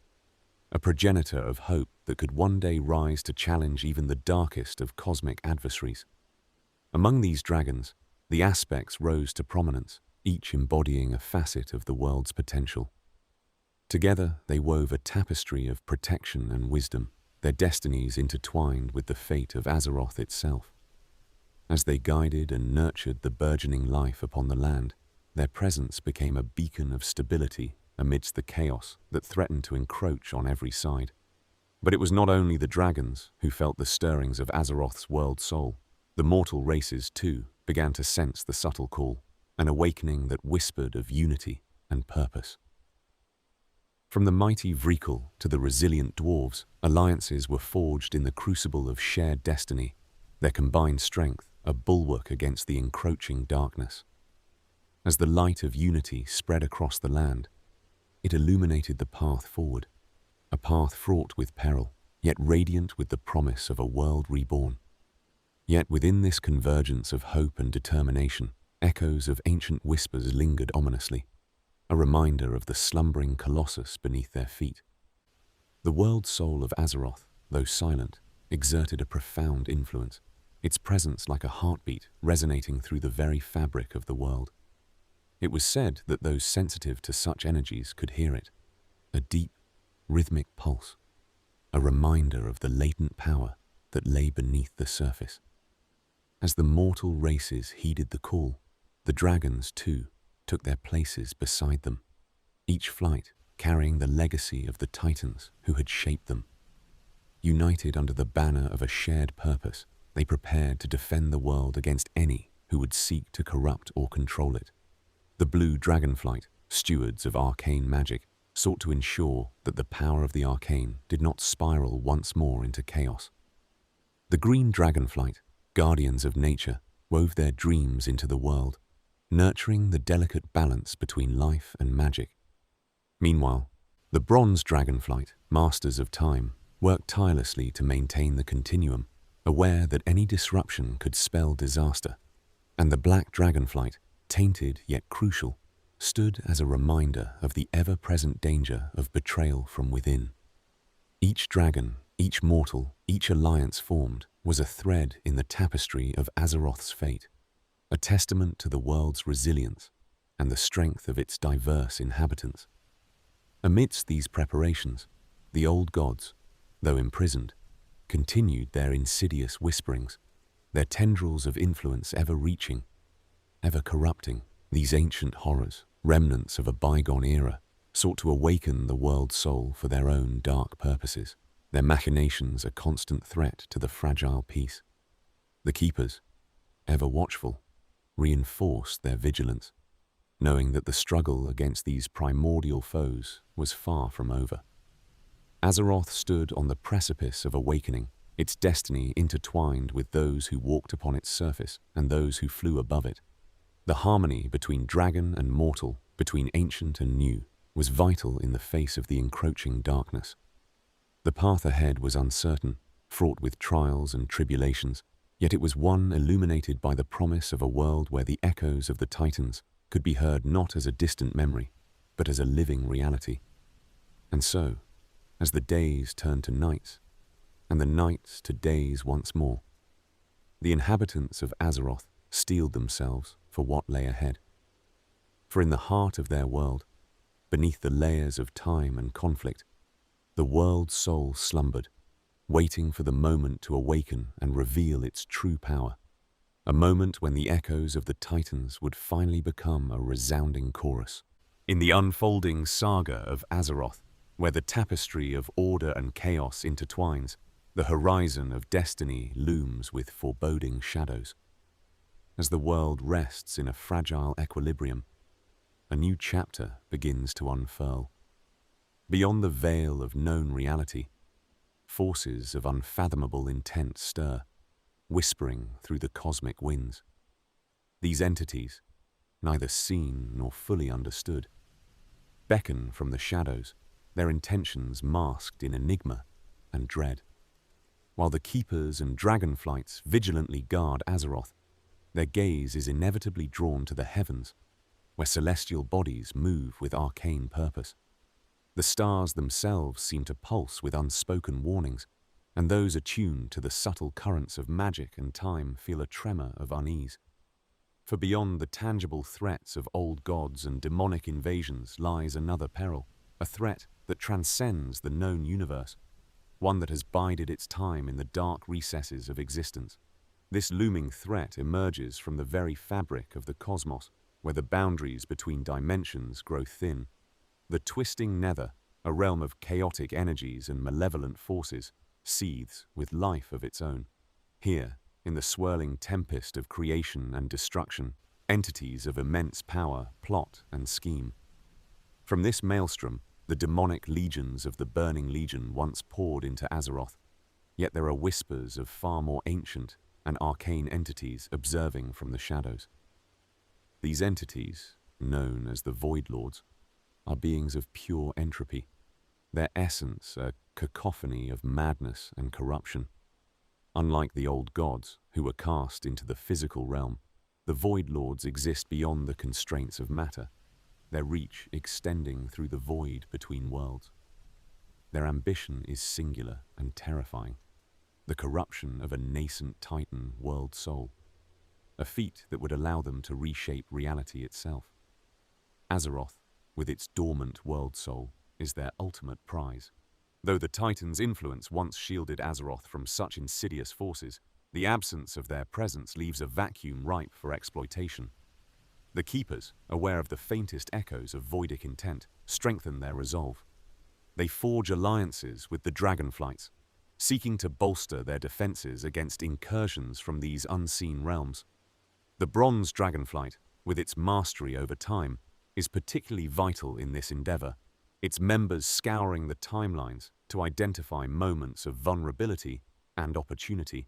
a progenitor of hope that could one day rise to challenge even the darkest of cosmic adversaries. Among these dragons, the aspects rose to prominence, each embodying a facet of the world's potential. Together, they wove a tapestry of protection and wisdom, their destinies intertwined with the fate of Azeroth itself. As they guided and nurtured the burgeoning life upon the land, their presence became a beacon of stability amidst the chaos that threatened to encroach on every side. But it was not only the dragons who felt the stirrings of Azeroth's world soul. The mortal races, too, began to sense the subtle call, an awakening that whispered of unity and purpose. From the mighty Vrykul to the resilient dwarves, alliances were forged in the crucible of shared destiny, their combined strength a bulwark against the encroaching darkness. As the light of unity spread across the land, it illuminated the path forward, a path fraught with peril, yet radiant with the promise of a world reborn. Yet within this convergence of hope and determination, echoes of ancient whispers lingered ominously, a reminder of the slumbering colossus beneath their feet. The world soul of Azeroth, though silent, exerted a profound influence, its presence like a heartbeat resonating through the very fabric of the world. It was said that those sensitive to such energies could hear it, a deep, rhythmic pulse, a reminder of the latent power that lay beneath the surface. As the mortal races heeded the call, the dragons, too, took their places beside them, each flight carrying the legacy of the titans who had shaped them. United under the banner of a shared purpose, they prepared to defend the world against any who would seek to corrupt or control it. The blue dragonflight, stewards of arcane magic, sought to ensure that the power of the arcane did not spiral once more into chaos. The green dragonflight, guardians of nature, wove their dreams into the world, nurturing the delicate balance between life and magic. Meanwhile, the bronze dragonflight, masters of time, worked tirelessly to maintain the continuum, aware that any disruption could spell disaster. And the black dragonflight, tainted yet crucial, stood as a reminder of the ever-present danger of betrayal from within. Each dragon, each mortal, each alliance formed was a thread in the tapestry of Azeroth's fate, a testament to the world's resilience and the strength of its diverse inhabitants. Amidst these preparations, the old gods, though imprisoned, continued their insidious whisperings, their tendrils of influence ever reaching, ever corrupting. These ancient horrors, remnants of a bygone era, sought to awaken the world's soul for their own dark purposes, their machinations a constant threat to the fragile peace. The keepers, ever watchful, reinforced their vigilance, knowing that the struggle against these primordial foes was far from over. Azeroth stood on the precipice of awakening, its destiny intertwined with those who walked upon its surface and those who flew above it. The harmony between dragon and mortal, between ancient and new, was vital in the face of the encroaching darkness. The path ahead was uncertain, fraught with trials and tribulations, yet it was one illuminated by the promise of a world where the echoes of the Titans could be heard not as a distant memory, but as a living reality. And so, as the days turned to nights, and the nights to days once more, the inhabitants of Azeroth steeled themselves for what lay ahead. For in the heart of their world, beneath the layers of time and conflict, the world's soul slumbered, waiting for the moment to awaken and reveal its true power, a moment when the echoes of the Titans would finally become a resounding chorus. In the unfolding saga of Azeroth, where the tapestry of order and chaos intertwines, the horizon of destiny looms with foreboding shadows. As the world rests in a fragile equilibrium, a new chapter begins to unfurl. Beyond the veil of known reality, forces of unfathomable intent stir, whispering through the cosmic winds. These entities, neither seen nor fully understood, beckon from the shadows, their intentions masked in enigma and dread. While the keepers and dragonflights vigilantly guard Azeroth, their gaze is inevitably drawn to the heavens, where celestial bodies move with arcane purpose. The stars themselves seem to pulse with unspoken warnings, and those attuned to the subtle currents of magic and time feel a tremor of unease. For beyond the tangible threats of old gods and demonic invasions lies another peril, a threat that transcends the known universe, one that has bided its time in the dark recesses of existence. This looming threat emerges from the very fabric of the cosmos, where the boundaries between dimensions grow thin. The twisting nether, a realm of chaotic energies and malevolent forces, seethes with life of its own. Here, in the swirling tempest of creation and destruction, entities of immense power plot and scheme. From this maelstrom, the demonic legions of the Burning Legion once poured into Azeroth, yet there are whispers of far more ancient and arcane entities observing from the shadows. These entities, known as the Void Lords, are beings of pure entropy, their essence a cacophony of madness and corruption. Unlike the old gods, who were cast into the physical realm, the Void Lords exist beyond the constraints of matter, their reach extending through the void between worlds. Their ambition is singular and terrifying, the corruption of a nascent Titan world soul, a feat that would allow them to reshape reality itself. Azeroth, with its dormant world soul, is their ultimate prize. Though the Titan's influence once shielded Azeroth from such insidious forces, The absence of their presence leaves a vacuum ripe for exploitation. The Keepers, aware of the faintest echoes of voidic intent, strengthen their resolve. They forge alliances with the Dragonflights, seeking to bolster their defenses against incursions from these unseen realms. The Bronze Dragonflight, with its mastery over time, is particularly vital in this endeavor, its members scouring the timelines to identify moments of vulnerability and opportunity.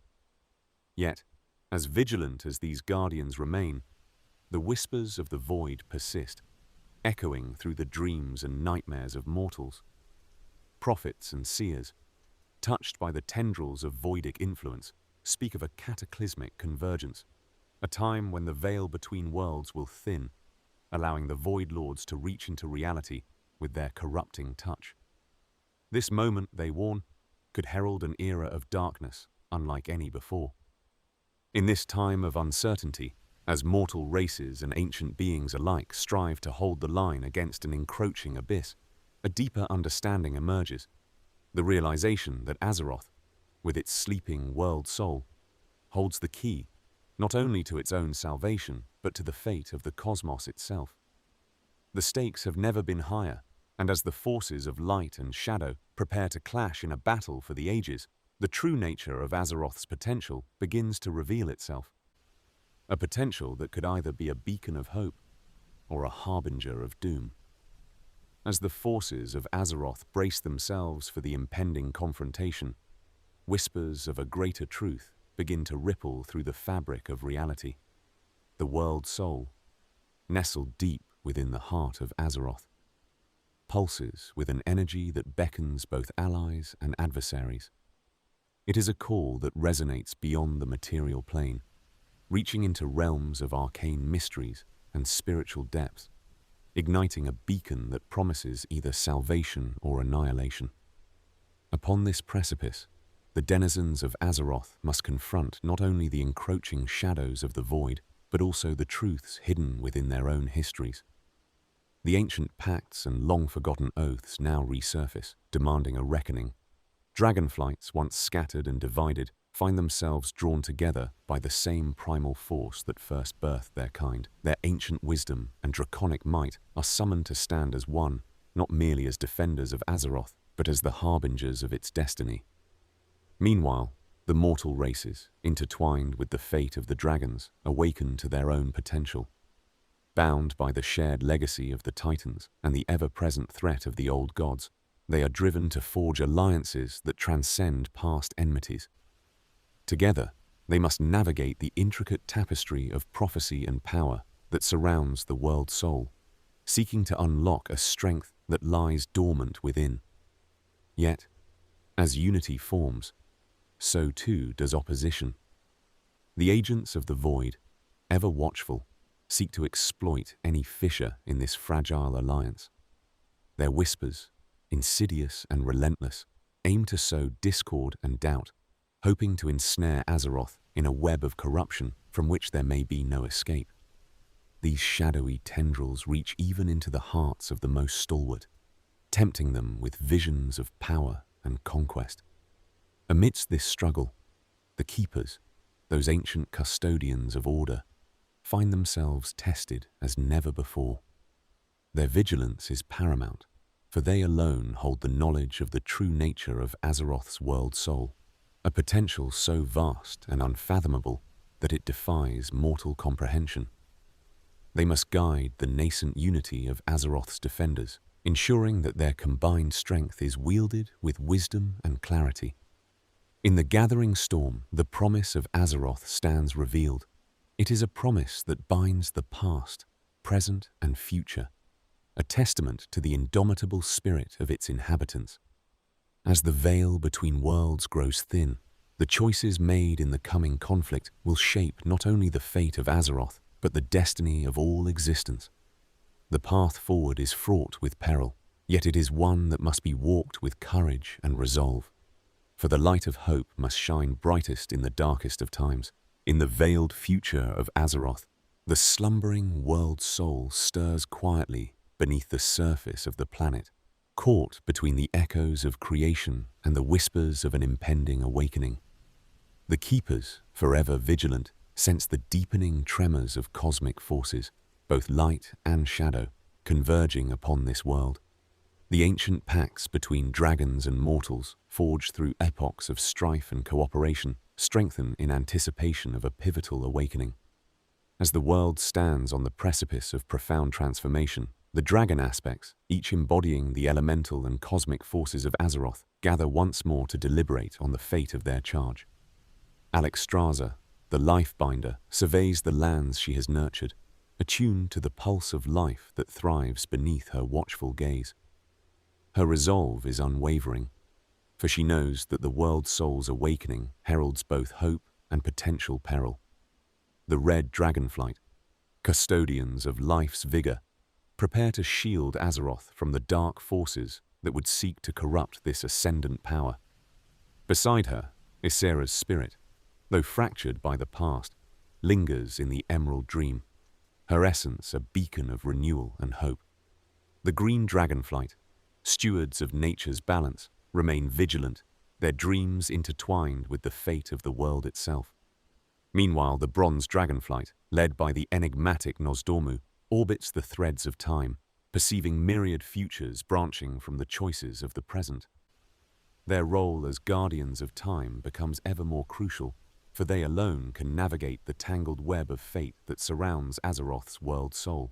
Yet, as vigilant as these guardians remain, the whispers of the void persist, echoing through the dreams and nightmares of mortals. Prophets and seers, touched by the tendrils of voidic influence, speak of a cataclysmic convergence, a time when the veil between worlds will thin, allowing the Void Lords to reach into reality with their corrupting touch. This moment, they warn, could herald an era of darkness unlike any before. In this time of uncertainty, as mortal races and ancient beings alike strive to hold the line against an encroaching abyss, a deeper understanding emerges, the realization that Azeroth, with its sleeping world soul, holds the key not only to its own salvation, but to the fate of the cosmos itself. The stakes have never been higher, and as the forces of light and shadow prepare to clash in a battle for the ages, the true nature of Azeroth's potential begins to reveal itself. A potential that could either be a beacon of hope or a harbinger of doom. As the forces of Azeroth brace themselves for the impending confrontation, whispers of a greater truth begin to ripple through the fabric of reality. The world soul, nestled deep within the heart of Azeroth, pulses with an energy that beckons both allies and adversaries. It is a call that resonates beyond the material plane, reaching into realms of arcane mysteries and spiritual depths, igniting a beacon that promises either salvation or annihilation. Upon this precipice, the denizens of Azeroth must confront not only the encroaching shadows of the void, but also the truths hidden within their own histories. The ancient pacts and long-forgotten oaths now resurface, demanding a reckoning. Dragonflights, once scattered and divided, find themselves drawn together by the same primal force that first birthed their kind. Their ancient wisdom and draconic might are summoned to stand as one, not merely as defenders of Azeroth, but as the harbingers of its destiny. Meanwhile, the mortal races, intertwined with the fate of the dragons, awaken to their own potential. Bound by the shared legacy of the Titans and the ever-present threat of the old gods, they are driven to forge alliances that transcend past enmities. Together, they must navigate the intricate tapestry of prophecy and power that surrounds the world soul, seeking to unlock a strength that lies dormant within. Yet, as unity forms, so too does opposition. The agents of the void, ever watchful, seek to exploit any fissure in this fragile alliance. Their whispers, insidious and relentless, aim to sow discord and doubt, hoping to ensnare Azeroth in a web of corruption from which there may be no escape. These shadowy tendrils reach even into the hearts of the most stalwart, tempting them with visions of power and conquest. Amidst this struggle, the Keepers, those ancient custodians of order, find themselves tested as never before. Their vigilance is paramount, for they alone hold the knowledge of the true nature of Azeroth's world soul, a potential so vast and unfathomable that it defies mortal comprehension. They must guide the nascent unity of Azeroth's defenders, ensuring that their combined strength is wielded with wisdom and clarity. In the gathering storm, the promise of Azeroth stands revealed. It is a promise that binds the past, present, and future, a testament to the indomitable spirit of its inhabitants. As the veil between worlds grows thin, the choices made in the coming conflict will shape not only the fate of Azeroth, but the destiny of all existence. The path forward is fraught with peril, yet it is one that must be walked with courage and resolve. For the light of hope must shine brightest in the darkest of times. In the veiled future of Azeroth, the slumbering world soul stirs quietly beneath the surface of the planet, caught between the echoes of creation and the whispers of an impending awakening. The Keepers, forever vigilant, sense the deepening tremors of cosmic forces, both light and shadow, converging upon this world. The ancient pacts between dragons and mortals, forged through epochs of strife and cooperation, strengthen in anticipation of a pivotal awakening. As the world stands on the precipice of profound transformation, the dragon aspects, each embodying the elemental and cosmic forces of Azeroth, gather once more to deliberate on the fate of their charge. Alexstrasza, the Lifebinder, surveys the lands she has nurtured, attuned to the pulse of life that thrives beneath her watchful gaze. Her resolve is unwavering, for she knows that the world soul's awakening heralds both hope and potential peril. The Red Dragonflight, custodians of life's vigor, prepare to shield Azeroth from the dark forces that would seek to corrupt this ascendant power. Beside her, Ysera's spirit, though fractured by the past, lingers in the Emerald Dream, her essence a beacon of renewal and hope. The Green Dragonflight, stewards of nature's balance, remain vigilant, their dreams intertwined with the fate of the world itself. Meanwhile, the Bronze Dragonflight, led by the enigmatic Nosdormu, orbits the threads of time, perceiving myriad futures branching from the choices of the present. Their role as guardians of time becomes ever more crucial, for they alone can navigate the tangled web of fate that surrounds Azeroth's world soul.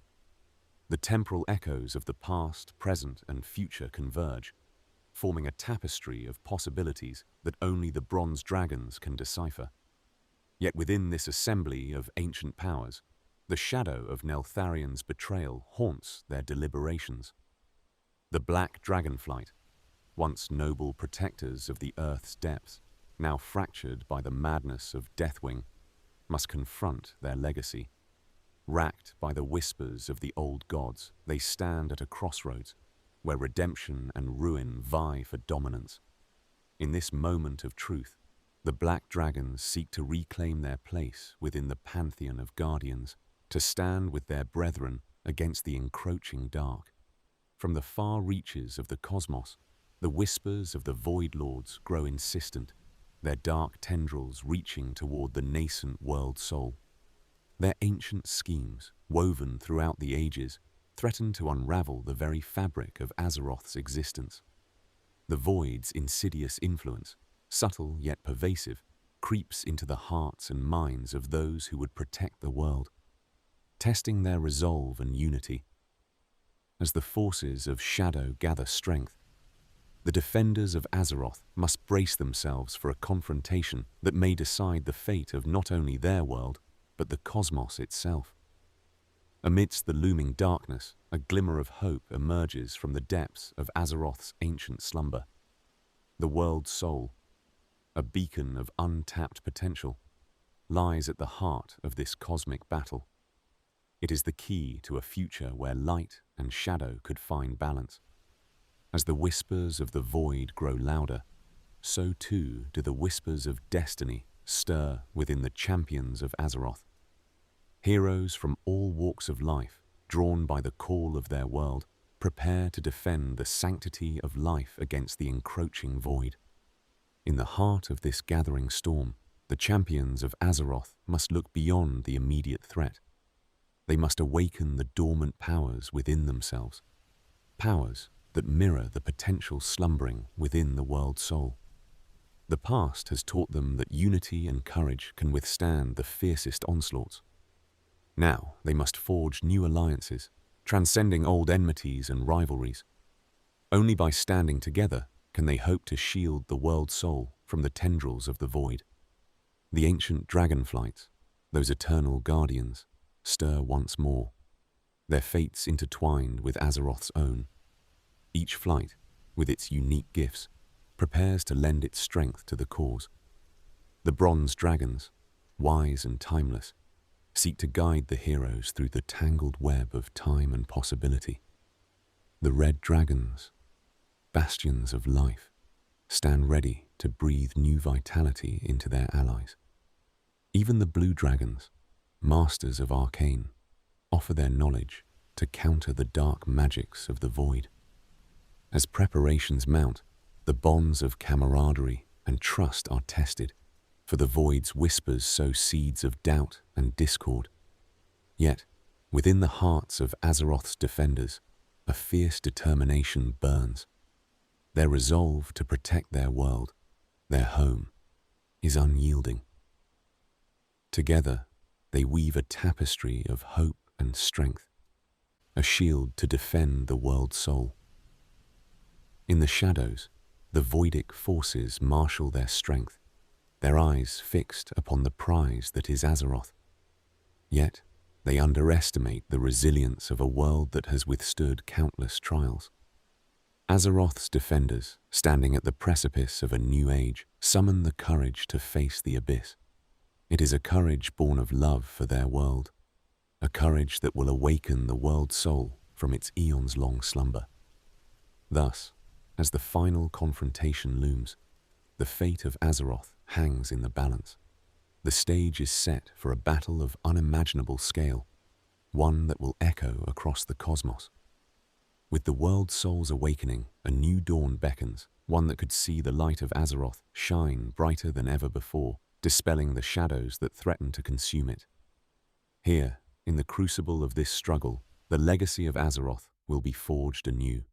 The temporal echoes of the past, present, and future converge, forming a tapestry of possibilities that only the Bronze Dragons can decipher. Yet within this assembly of ancient powers, the shadow of Neltharion's betrayal haunts their deliberations. The Black Dragonflight, once noble protectors of the Earth's depths, now fractured by the madness of Deathwing, must confront their legacy. Racked by the whispers of the old gods, they stand at a crossroads, where redemption and ruin vie for dominance. In this moment of truth, the Black Dragons seek to reclaim their place within the pantheon of guardians, to stand with their brethren against the encroaching dark. From the far reaches of the cosmos, the whispers of the Void Lords grow insistent, their dark tendrils reaching toward the nascent world soul. Their ancient schemes, woven throughout the ages, threaten to unravel the very fabric of Azeroth's existence. The Void's insidious influence, subtle yet pervasive, creeps into the hearts and minds of those who would protect the world, testing their resolve and unity. As the forces of shadow gather strength, the defenders of Azeroth must brace themselves for a confrontation that may decide the fate of not only their world, but the cosmos itself. Amidst the looming darkness, a glimmer of hope emerges from the depths of Azeroth's ancient slumber. The world soul, a beacon of untapped potential, lies at the heart of this cosmic battle. It is the key to a future where light and shadow could find balance. As the whispers of the void grow louder, so too do the whispers of destiny stir within the champions of Azeroth. Heroes from all walks of life, drawn by the call of their world, prepare to defend the sanctity of life against the encroaching void. In the heart of this gathering storm, the champions of Azeroth must look beyond the immediate threat. They must awaken the dormant powers within themselves, powers that mirror the potential slumbering within the world soul. The past has taught them that unity and courage can withstand the fiercest onslaughts. Now they must forge new alliances, transcending old enmities and rivalries. Only by standing together can they hope to shield the world soul from the tendrils of the void. The ancient dragonflights, those eternal guardians, stir once more, their fates intertwined with Azeroth's own. Each flight, with its unique gifts, prepares to lend its strength to the cause. The bronze dragons, wise and timeless, seek to guide the heroes through the tangled web of time and possibility. The red dragons, bastions of life, stand ready to breathe new vitality into their allies. Even the blue dragons, masters of arcane, offer their knowledge to counter the dark magics of the void. As preparations mount, the bonds of camaraderie and trust are tested, for the void's whispers sow seeds of doubt and discord. Yet, within the hearts of Azeroth's defenders, a fierce determination burns. Their resolve to protect their world, their home, is unyielding. Together, they weave a tapestry of hope and strength, a shield to defend the world's soul. In the shadows, the voidic forces marshal their strength, their eyes fixed upon the prize that is Azeroth. Yet, they underestimate the resilience of a world that has withstood countless trials. Azeroth's defenders, standing at the precipice of a new age, summon the courage to face the abyss. It is a courage born of love for their world, a courage that will awaken the world's soul from its eons-long slumber. Thus, as the final confrontation looms, the fate of Azeroth hangs in the balance. The stage is set for a battle of unimaginable scale, one that will echo across the cosmos. With the world's souls awakening, a new dawn beckons, one that could see the light of Azeroth shine brighter than ever before, dispelling the shadows that threaten to consume it. Here, in the crucible of this struggle, the legacy of Azeroth will be forged anew.